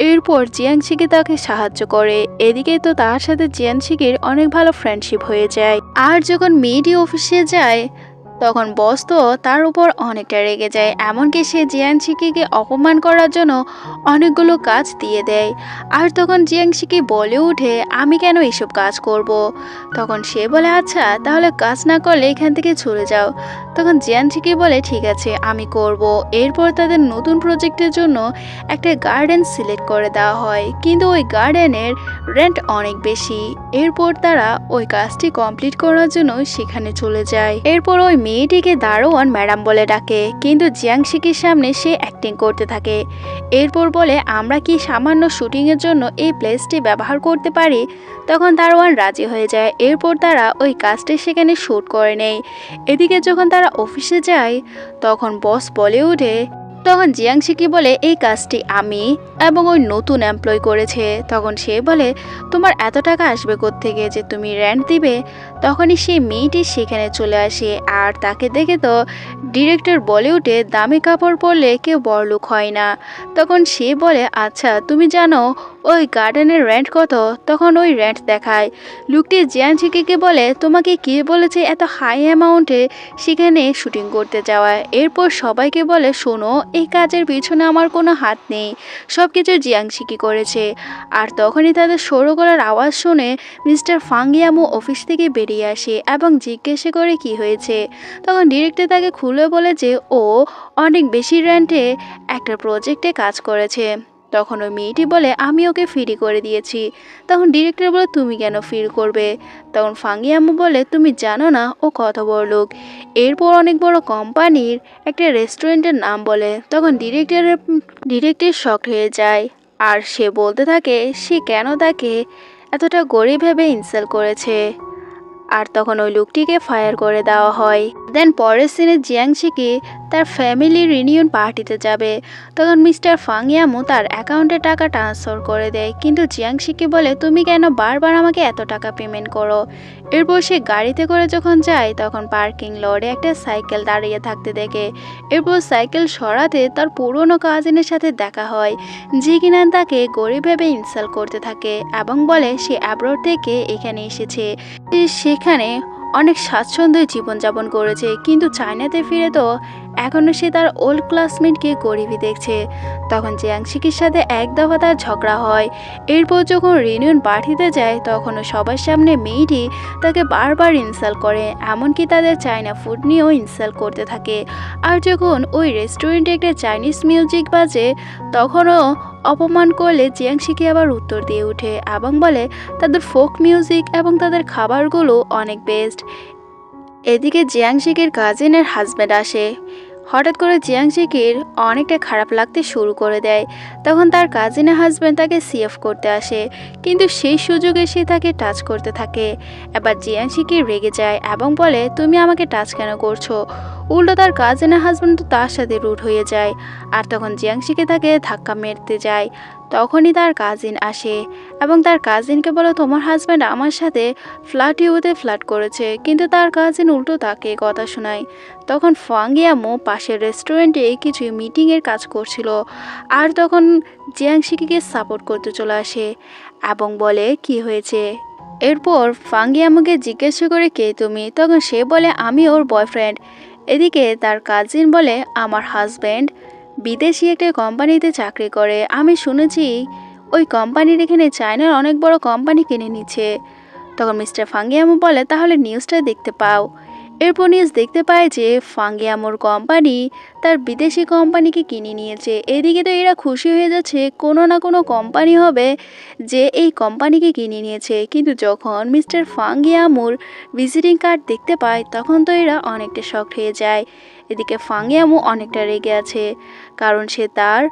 [SPEAKER 1] এরপর জিয়াং শিকি তাকে সাহায্য করে। এদিকে তো তার সাথে জিয়ান শিকির অনেক ভালো ফ্রেন্ডশিপ হয়ে যায়। আর যখন মেয়েটি অফিসে যায় তখন বস তো তার উপর অনেকটা রেগে যায়, এমনকি সে জিয়াং শিকিকে অপমান করার জন্য অনেকগুলো কাজ দিয়ে দেয়। আর তখন জিয়াং শিকি বলে ওঠে, আমি কেন এসব কাজ করব। তখন সে বলে, আচ্ছা তাহলে কাজ না করলে এখান থেকে চলে যাও। তখন জিয়াং শিকি বলে, ঠিক আছে আমি করব। এরপর তাদের নতুন প্রজেক্টের জন্য একটা গার্ডেন সিলেক্ট করে দেওয়া হয়, কিন্তু ওই গার্ডেনের রেন্ট অনেক বেশি। এরপর তারা ওই কাজটি কমপ্লিট করার জন্য সেখানে চলে যায়। এরপর ওই মেয়েটিকে দারোয়ান ম্যাডাম বলে ডাকে, কিন্তু জিয়াং শিকির সামনে সে অ্যাক্টিং করতে থাকে। এরপর বলে, আমরা কি সামান্য শুটিংয়ের জন্য এই প্লেসটি ব্যবহার করতে পারি। তখন দারোয়ান রাজি হয়ে যায়। এরপর তারা ওই কাজটি সেখানে শ্যুট করে নেয়। এদিকে যখন তারা অফিসে যায় তখন বস বলে ওঠে, তখন জিয়াং শিকি বলে, এই কাজটি আমি এবং ওই নতুন এমপ্লয় করেছে। তখন সে বলে, তোমার এত টাকা আসবে কোত্থেকে যে তুমি রেন্ট দিবে। তখনই সেই মেয়েটি সেখানে চলে আসে, আর তাকে দেখে তো ডিরেক্টর বলে ওঠে, দামি কাপড় পরলে কেউ বড়লোক হয় না। তখন সে বলে, আচ্ছা তুমি জানো ওই গার্ডেনের রেন্ট কত। তখন ওই রেন্ট দেখায়। লোকটি জিয়াং শিকিকে বলে, তোমাকে কে বলেছে এত হাই অ্যামাউন্টে সেখানে শুটিং করতে যাওয়া। এরপর সবাইকে বলে, শোনো এই কাজের পিছনে আমার কোনো হাত নেই, সব কিছু জিয়াং শিকি করেছে। আর তখনই তাদের সরু গলার আওয়াজ শুনে মিস্টার ফাং ইয়ামু অফিস থেকে বেরিয়ে আসে এবং জিজ্ঞাসা করে কি হয়েছে। তখন ডিরেক্টর তাকে খুলে বলে যে ও অনেক বেশি রেন্টে একটা প্রজেক্টে কাজ করেছে। তখন ওই মেয়েটি বলে, আমি ওকে ফ্রি করে দিয়েছি। তখন ডিরেক্টর বলে, তুমি কেন ফ্রি করবে। তখন ফাঙ্গি আম্মু বলে, তুমি জানো না ও কত বড় লোক। এরপর অনেক বড় কোম্পানির একটা রেস্টুরেন্টের নাম বলে। তখন ডিরেক্টর শক হয়ে যায়, আর সে বলতে থাকে সে কেন তাকে এতটা গরিব ভেবে ইনসাল্ট করেছে। আর তখন ওই লোকটিকে ফায়ার করে দেওয়া হয়। দেন পরের সিনে জিয়াং শিকি তার ফ্যামিলি রিউনিয়ন পার্টিতে যাবে। তখন মিস্টার ফাং ইয়ামু তার অ্যাকাউন্টে টাকা ট্রান্সফার করে দেয়, কিন্তু জিয়াং শিকি বলে, তুমি কেন বারবার আমাকে এত টাকা পেমেন্ট করো। এরপর সে গাড়িতে করে যখন যায় তখন পার্কিং লটে একটা সাইকেল দাঁড়িয়ে থাকতে দেখে। এরপর সাইকেল সরাতে তার পুরনো কাজিনের সাথে দেখা হয়, যে কিনা তাকে গরিব ভেবে ইনসাল্ট করতে থাকে এবং বলে সে অ্যাব্রড থেকে এখানে এসেছে, সেখানে অনেক স্বাচ্ছন্দ্যে জীবনযাপন করেছে, কিন্তু চায়নাতে ফিরে তো এখনও সে তার ওল্ড ক্লাসমেটকে গরিবই দেখছে। তখন জিয়াং শিকির সাথে এক দফা তার ঝগড়া হয়। এরপর যখন রিউনিয়ন পার্টিতে যায় তখনও সবার সামনে মেয়েটি তাকে বারবার ইনসাল্ট করে, এমনকি তাদের চায়না ফুড নিয়েও ইনসাল্ট করতে থাকে। আর যখন ওই রেস্টুরেন্টে একটা চাইনিজ মিউজিক বাজে তখনও অপমান করলে জিয়াং শিকি আবার উত্তর দিয়ে ওঠে এবং বলে তাদের ফোক মিউজিক এবং তাদের খাবারগুলো অনেক বেস্ট। এদিকে জিয়াং শিকির কাজিনের হাজব্যান্ড আসে। হঠাৎ করে জিয়াং শিকির অনেকটা খারাপ লাগতে শুরু করে দেয়। তখন তার কাজিনের হাজব্যান্ড তাকে সিএফ করতে আসে, কিন্তু সেই সুযোগে সে তাকে টাচ করতে থাকে। এবার জিয়াং শিকির রেগে যায় এবং বলে, তুমি আমাকে টাচ কেন করছো। উল্টো তার কাজিনের হাজব্যান্ড তো তার সাথে রুড হয়ে যায়। আর তখন জিয়াং শিকি তাকে ধাক্কা মারতে যায়। তখনই তার কাজিন আসে এবং তার কাজিনকে বলে, তোমার হাজব্যান্ড আমার সাথে ফ্ল্যাট ফ্ল্যাট করেছে, কিন্তু তার কাজিন উল্টো তাকে কথা শোনায়। তখন ফাং ইয়ামু পাশের রেস্টুরেন্টে কিছু মিটিংয়ের কাজ করছিল, আর তখন জিয়াং শিকিকে সাপোর্ট করতে চলে আসে এবং বলে কি হয়েছে। এরপর ফাং ইয়ামুকে জিজ্ঞাসা করে, কে তুমি। তখন সে বলে, আমি ওর বয়ফ্রেন্ড। এদিকে তার কাজিন বলে, আমার হাজব্যান্ড বিদেশি একটা কোম্পানিতে চাকরি করে, আমি শুনেছি ওই কোম্পানির এখানে চায়নার অনেক বড় কোম্পানি কিনে নিচ্ছে। তখন মিস্টার ফাং ইয়ামু বলে, তাহলে নিউজটা দেখতে পাও। এরপর নিউজ দেখতে পায় যে ফাং ইয়ামুর কোম্পানি তার বিদেশি কোম্পানিকে কিনে নিয়েছে। এদিকে তো এরা খুশি হয়ে যাচ্ছে, কোনো না কোনো কোম্পানি হবে যে এই কোম্পানিকে কিনে নিয়েছে। কিন্তু যখন মিস্টার ফাং ইয়ামুর ভিজিটিং কার্ড দেখতে পায় তখন তো এরা অনেকটা শকড হয়ে যায়। এদিকে ফাং ইয়ামু অনেকটা রেগে আছে, কারণ সে তার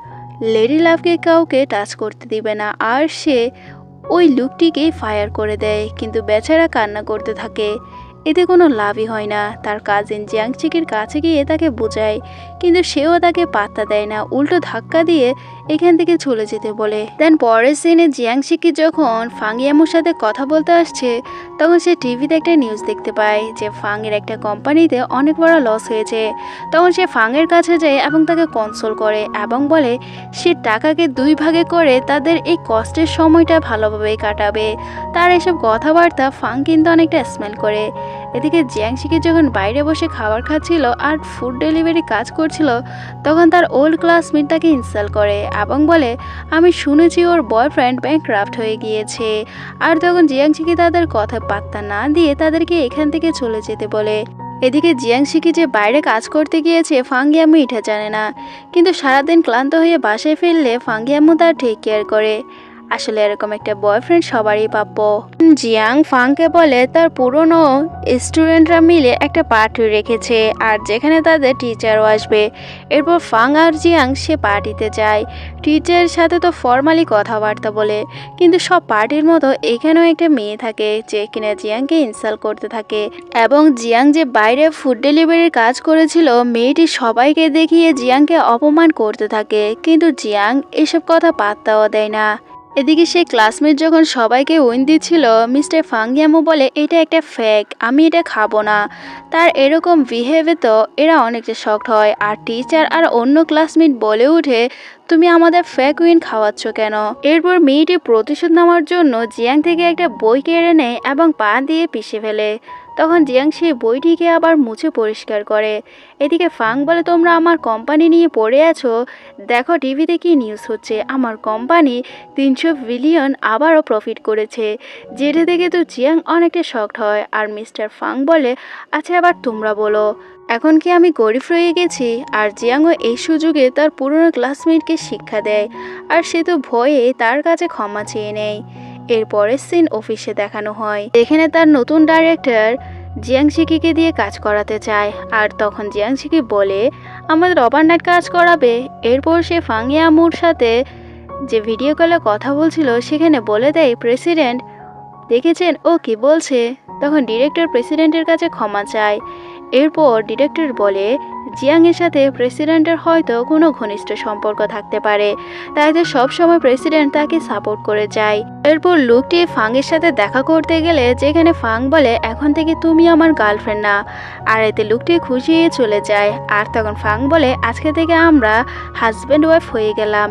[SPEAKER 1] লেডি লাভকে কাউকে টাচ করতে দিবে না, আর সে ওই লোকটিকেই ফায়ার করে দেয়। কিন্তু বেচারা কান্না করতে থাকে। এতে কোনো লাভই হয় না। তার কাজিন জিয়াংশিকির কাছে গিয়ে তাকে বোঝায়, কিন্তু সেও তাকে পাত্তা দেয় না, উল্টো ধাক্কা দিয়ে এখান থেকে চলে যেতে বলে। দেন পরের সিনে জিয়াংশিকি যখন ফাং ইয়ামুর সাথে কথা বলতে আসছে, তখন সে টিভিতে একটা নিউজ দেখতে পায় যে ফাংয়ের একটা কোম্পানিতে অনেক বড় লস হয়েছে। তখন সে ফাংয়ের কাছে যায় এবং তাকে কনসোল করে এবং বলে সে টাকাকে 2 ভাগে করে তাদের এই কষ্টের সময়টা ভালোভাবে কাটাবে। তার এসব কথাবার্তা ফাং কিন্তু অনেকটা স্মেল করে। এদিকে জিয়াংশিকি যখন বাইরে বসে খাবার খাচ্ছিল আর ফুড ডেলিভারি কাজ করছিল, তখন তার ওল্ড ক্লাসমেট তাকে ইনসাল্ট করে এবং বলে আমি শুনেছি ওর বয়ফ্রেন্ড ব্যাংকরাফট হয়ে গিয়েছে। আর তখন জিয়াংশিকি তাদের কথা পাত্তা না দিয়ে তাদেরকে এখান থেকে চলে যেতে বলে। এদিকে জিয়াংশিকি যে বাইরে কাজ করতে গিয়েছে ফাং ইয়ামু এটা জানে না, কিন্তু সারাদিন ক্লান্ত হয়ে বাসায় ফিরলে ফাং ইয়ামু তার টেক কেয়ার করে। আসলে এরকম একটা বয়ফ্রেন্ড সবারই প্রাপ্য। জিয়াং ফাংকে বলে তার পুরনো স্টুডেন্টরা মিলে একটা পার্টি রেখেছে আর যেখানে তাদের টিচারও আসবে। এরপর ফাং আর জিয়াং সে পার্টিতে যায়। টিচারের সাথে তো ফর্মালি কথাবার্তা বলে, কিন্তু সব পার্টির মতো এখানেও একটা মেয়ে থাকে যে কিনা জিয়াংকে ইনসাল্ট করতে থাকে। এবং জিয়াং যে বাইরে ফুড ডেলিভারির কাজ করেছিল, মেয়েটি সবাইকে দেখিয়ে জিয়াংকে অপমান করতে থাকে, কিন্তু জিয়াং এসব কথা পাত্তাও দেয় না। এদিকে সে ক্লাসমেট যখন সবাইকে উইন দিচ্ছিল, মিস্টার ফাং ইয়ামু বলে এটা একটা ফেক, আমি এটা খাবো না। তার এরকম বিহেভে তো এরা অনেকটা শকড হয়। আর টিচার আর অন্য ক্লাসমেট বলে উঠে তুমি আমাদের ফেক উইন খাওয়াচ্ছ কেন। এরপর মেয়েটি প্রতিশোধ নেওয়ার জন্য জিয়াং থেকে একটা বই কেড়ে নেয় এবং পা দিয়ে পিষে ফেলে। তখন জিয়াং সেই বইটিকে আবার মুছে পরিষ্কার করে। এদিকে ফাং বলে তোমরা আমার কোম্পানি নিয়ে পড়ে আছো, দেখো টিভিতে কি নিউজ হচ্ছে, আমার কোম্পানি 300 বিলিয়ন আবারও প্রফিট করেছে। যেটা দেখে তো জিয়াং অনেকটা শকড হয়। আর মিস্টার ফাং বলে আচ্ছা এবার তোমরা বলো, এখন কি আমি গরিব রয়ে গেছি। আর জিয়াংও এই সুযোগে তার পুরনো ক্লাসমেটকে শিক্ষা দেয়, আর সে তো ভয়ে তার কাছে ক্ষমা চেয়ে নেয়। এরপরের সিন অফিসে দেখানো হয়, এখানে তার নতুন ডাইরেক্টর জিয়াংশিকিকে দিয়ে কাজ করাতে চায়। আর তখন জিয়াংশিকি বলে আমাদের ওভারনাইট কাজ করাবে। এরপর সে ফাং ইয়ামুর সাথে যে ভিডিও কলে কথা বলছিল সেখানে বলে দেয় প্রেসিডেন্ট দেখেছেন ও কি বলছে। তখন ডিরেক্টর প্রেসিডেন্টের কাছে ক্ষমা চায়। এরপর ডিরেক্টর বলে জিয়াংয়ের সাথে প্রেসিডেন্টের হয়তো কোনো ঘনিষ্ঠ সম্পর্ক থাকতে পারে, তাই তো সবসময় প্রেসিডেন্ট তাকে সাপোর্ট করে যায়। এরপর লোকটি ফাংয়ের সাথে দেখা করতে গেলে যেখানে ফাং বলে এখন থেকে তুমি আমার গার্লফ্রেন্ড না। আর এতে লোকটি খুশি হয়ে চলে যায়। আর তখন ফাং বলে আজকে থেকে আমরা হাজব্যান্ড ওয়াইফ হয়ে গেলাম।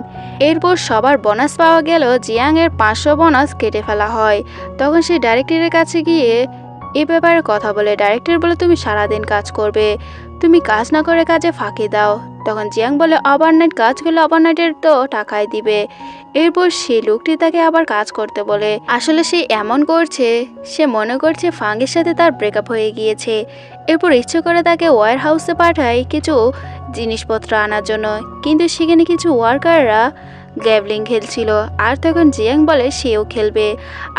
[SPEAKER 1] এরপর সবার বোনাস পাওয়া গেল, জিয়াংয়ের 500 বোনাস কেটে ফেলা হয়। তখন সে ডাইরেক্টরের কাছে গিয়ে এ ব্যাপারে কথা বলে। ডাইরেক্টর বলে তুমি সারাদিন কাজ করবে, তুমি কাজ না করে কাজে ফাঁকি দাও। তখন জিয়াং বলে ওভারনাইট কাজ করলে ওভারনাইটের তো টাকাই দিবে। এরপর সেই লোকটি তাকে আবার কাজ করতে বলে। আসলে সে এমন করছে, সে মনে করছে ফাংয়ের সাথে তার ব্রেকআপ হয়ে গিয়েছে। এরপর ইচ্ছে করে তাকে ওয়্যার হাউসে পাঠায় কিছু জিনিসপত্র আনার জন্য, কিন্তু সেখানে কিছু ওয়ার্কাররা গ্যাবলিং খেলছিল। আর তখন জিয়াং বলে সেও খেলবে,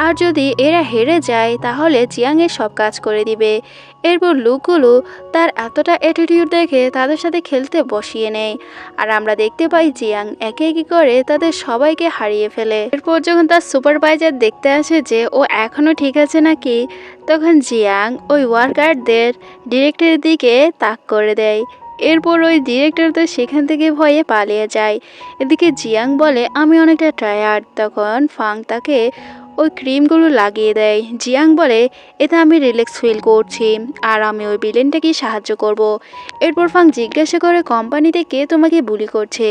[SPEAKER 1] আর যদি এরা হেরে যায় তাহলে জিয়াংয়ের সব কাজ করে দিবে। এরপর লোকগুলো তার এতটা অ্যাটিটিউড দেখে তাদের সাথে খেলতে বসিয়ে নেয়। আর আমরা দেখতে পাই জিয়াং একে একে করে তাদের সবাইকে হারিয়ে ফেলে। এরপর যখন তার সুপারভাইজার দেখতে আসে যে ও এখনো ঠিক আছে নাকি, তখন জিয়াং ওই ওয়ার্কারদের ডিরেক্টরের দিকে তাক করে দেয়। এরপর ওই ডিরেক্টর তো সেখান থেকে ভয়ে পালিয়ে যায়। এদিকে জিয়াং বলে আমি অনেকটা টায়ার্ড। তখন ফাং তাকে ওই ক্রিমগুলো লাগিয়ে দেয়। জিয়াং বলে এতে আমি রিল্যাক্স ফিল করছি আর আমি ওই ভিলেনটাকে সাহায্য করব। এরপর ফাং জিজ্ঞাসা করে কোম্পানিতে কে তোমাকে বুলি করছে,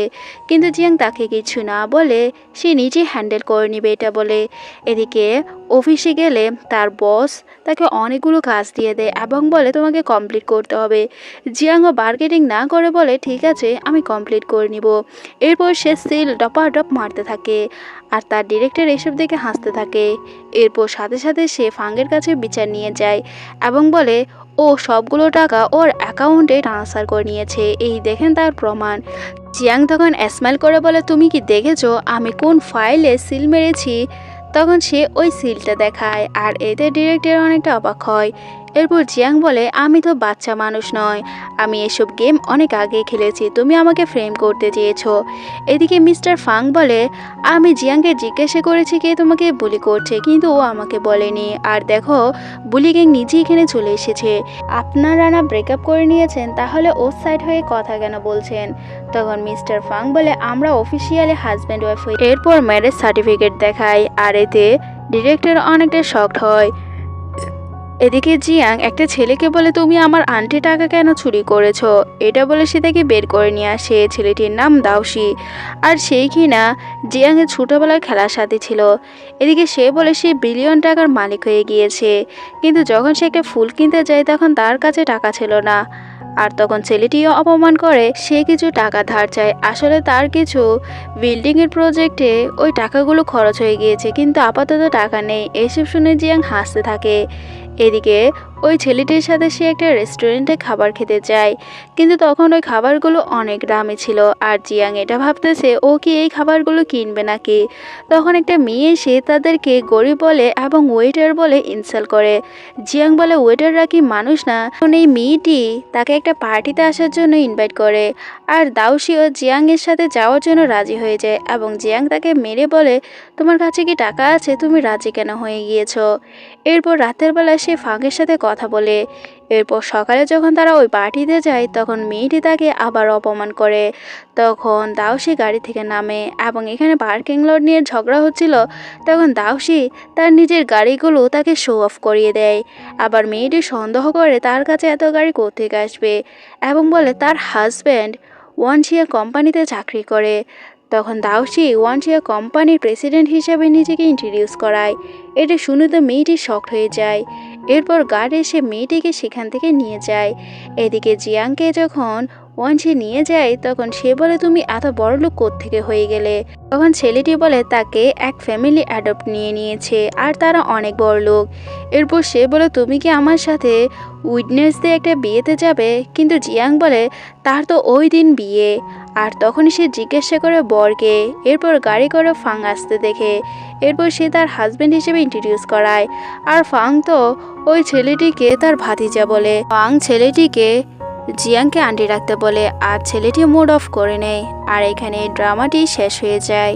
[SPEAKER 1] কিন্তু জিয়াং তাকে কিছু না বলে সে নিজে হ্যান্ডেল করে নেবে এটা বলে। এদিকে অফিসে গেলে তার বস তাকে অনেকগুলো কাজ দিয়ে দেয় এবং বলে তোমাকে কমপ্লিট করতে হবে। জিয়াংও বার্গেনিং না করে বলে ঠিক আছে আমি কমপ্লিট করে নিব। এরপর সে সিল ডপাডপ মারতে থাকে আর তার ডিরেক্টর এসব দেখে হাসতে থাকে। এরপর সাথে সাথে সে ফাংয়ের কাছে বিচার নিয়ে যায় এবং বলে ও সবগুলো টাকা ওর অ্যাকাউন্টে ট্রান্সফার করে নিয়েছে, এই দেখেন তার প্রমাণ। জিয়াং তখন স্মাইল করে বলে তুমি কি দেখেছো আমি কোন ফাইলে সিল মেরেছি। তখন সে ওই সিলটা দেখায় আর এতে ডিরেক্টর অনেকটা অবাক হয়। এরপর জিয়াং বলে আমি তো বাচ্চা মানুষ নয়, আমি এসব গেম অনেক আগে খেলেছি, তুমি আমাকে ফ্রেম করতে চেয়েছো। এদিকে মিস্টার ফাং বলে আমি জিয়াংকে জিজ্ঞাসা করেছি কে তোমাকে বুলি করছে, কিন্তু ও আমাকে বলেনি। আর দেখো বুলি গ্যাং নিজেই এখানে চলে এসেছে, আপনারা না ব্রেকআপ করে নিয়েছেন, তাহলে ওর সাইড হয়ে কথা কেন বলছেন? তখন মিস্টার ফাং বলে আমরা অফিসিয়ালি হাজব্যান্ড ওয়াইফ হই। এরপর ম্যারেজ সার্টিফিকেট দেখায়, আর এতে ডিরেক্টর অনেকটা শকড হয়। এদিকে জিয়াং একটা ছেলেকে বলে তুমি আমার আন্টি টাকা কেন চুরি করেছো, এটা বলে সে তাকে বের করে নিয়ে আসে। ছেলেটির নাম দাওশি, আর সেই কিনা জিয়াংয়ের ছোটোবেলার খেলার সাথে ছিল। এদিকে সে বলে সে বিলিয়ন টাকার মালিক হয়ে গিয়েছে, কিন্তু যখন সে একটা ফুল কিনতে যায় তখন তার কাছে টাকা ছিল না। আর তখন ছেলেটিও অপমান করে, সে কিছু টাকা ধার চায়, আসলে তার কিছু বিল্ডিংয়ের প্রজেক্টে ওই টাকাগুলো খরচ হয়ে গিয়েছে, কিন্তু আপাতত টাকা নেই। এসব শুনে জিয়াং হাসতে থাকে। এদিকে ওই ছেলেটির সাথে সে একটা রেস্টুরেন্টে খাবার খেতে যায়, কিন্তু তখন ওই খাবারগুলো অনেক দামি ছিল। আর জিয়াং এটা ভাবতেছে ও কি এই খাবারগুলো কিনবে নাকি। তখন একটা মেয়ে এসে তাদেরকে গরিব বলে এবং ওয়েটার বলে ইনসাল্ট করে। জিয়াং বলে ওয়েটাররা কি মানুষ না? তখন এই মেয়েটি তাকে একটা পার্টিতে আসার জন্য ইনভাইট করে, আর দাওশিও জিয়াংয়ের সাথে যাওয়ার জন্য রাজি হয়ে যায়, এবং জিয়াং তাকে মেরে বলে তোমার কাছে কি টাকা আছে, তুমি রাজি কেন হয়ে গিয়েছো? এরপর রাতের বেলা সে ফাঁকের সাথে কথা বলে। এরপর সকালে যখন তারা ওই পার্টিতে যায় তখন মেয়েটি তাকে আবার অপমান করে। তখন দাওশি গাড়ি থেকে নামে, এবং এখানে পার্কিং লট নিয়ে ঝগড়া হচ্ছিল। তখন দাওশি তার নিজের গাড়িগুলো তাকে শো অফ করিয়ে দেয়। আবার মেয়েটি সন্দেহ করে তার কাছে এত গাড়ি কোত্থেকে আসবে, এবং বলে তার হাজব্যান্ড ওয়ানশিয়া কোম্পানিতে চাকরি করে। তখন দাওশি ওয়ানশিয়া কোম্পানির প্রেসিডেন্ট হিসেবে নিজেকে ইন্ট্রোডিউস করায়। এটা শুনে তো মেয়েটি শকড হয়ে যায়। এরপর গার্ড এসে মেয়েটিকে সেখান থেকে নিয়ে যায়। এদিকে জিয়াংকে যখন ওয়ানশি নিয়ে যায় তখন সে বলে তুমি এত বড় লোক কোত্থেকে হয়ে গেলে। তখন ছেলেটি বলে তাকে এক ফ্যামিলি অ্যাডপ্ট নিয়ে নিয়েছে, আর তারা অনেক বড় লোক। এরপর সে বলে তুমি কি আমার সাথে উইটনেস দিয়ে একটা বিয়েতে যাবে, কিন্তু জিয়াং বলে তার তো ওই দিন বিয়ে। আর তখন সে জিজ্ঞাসা করে বরকে। এরপর গাড়ি করে ফাং আসতে দেখে। এরপর সে তার হাজব্যান্ড হিসেবে ইন্ট্রোডিউস করায়, আর ফাং তো ওই ছেলেটিকে তার ভাতিজা বলে। ফাং ছেলেটিকে জিয়াংকে আন্টি রাখতে বলে, আর ছেলেটি মুড অফ করে নেয়। আর এখানে ড্রামাটি শেষ হয়ে যায়।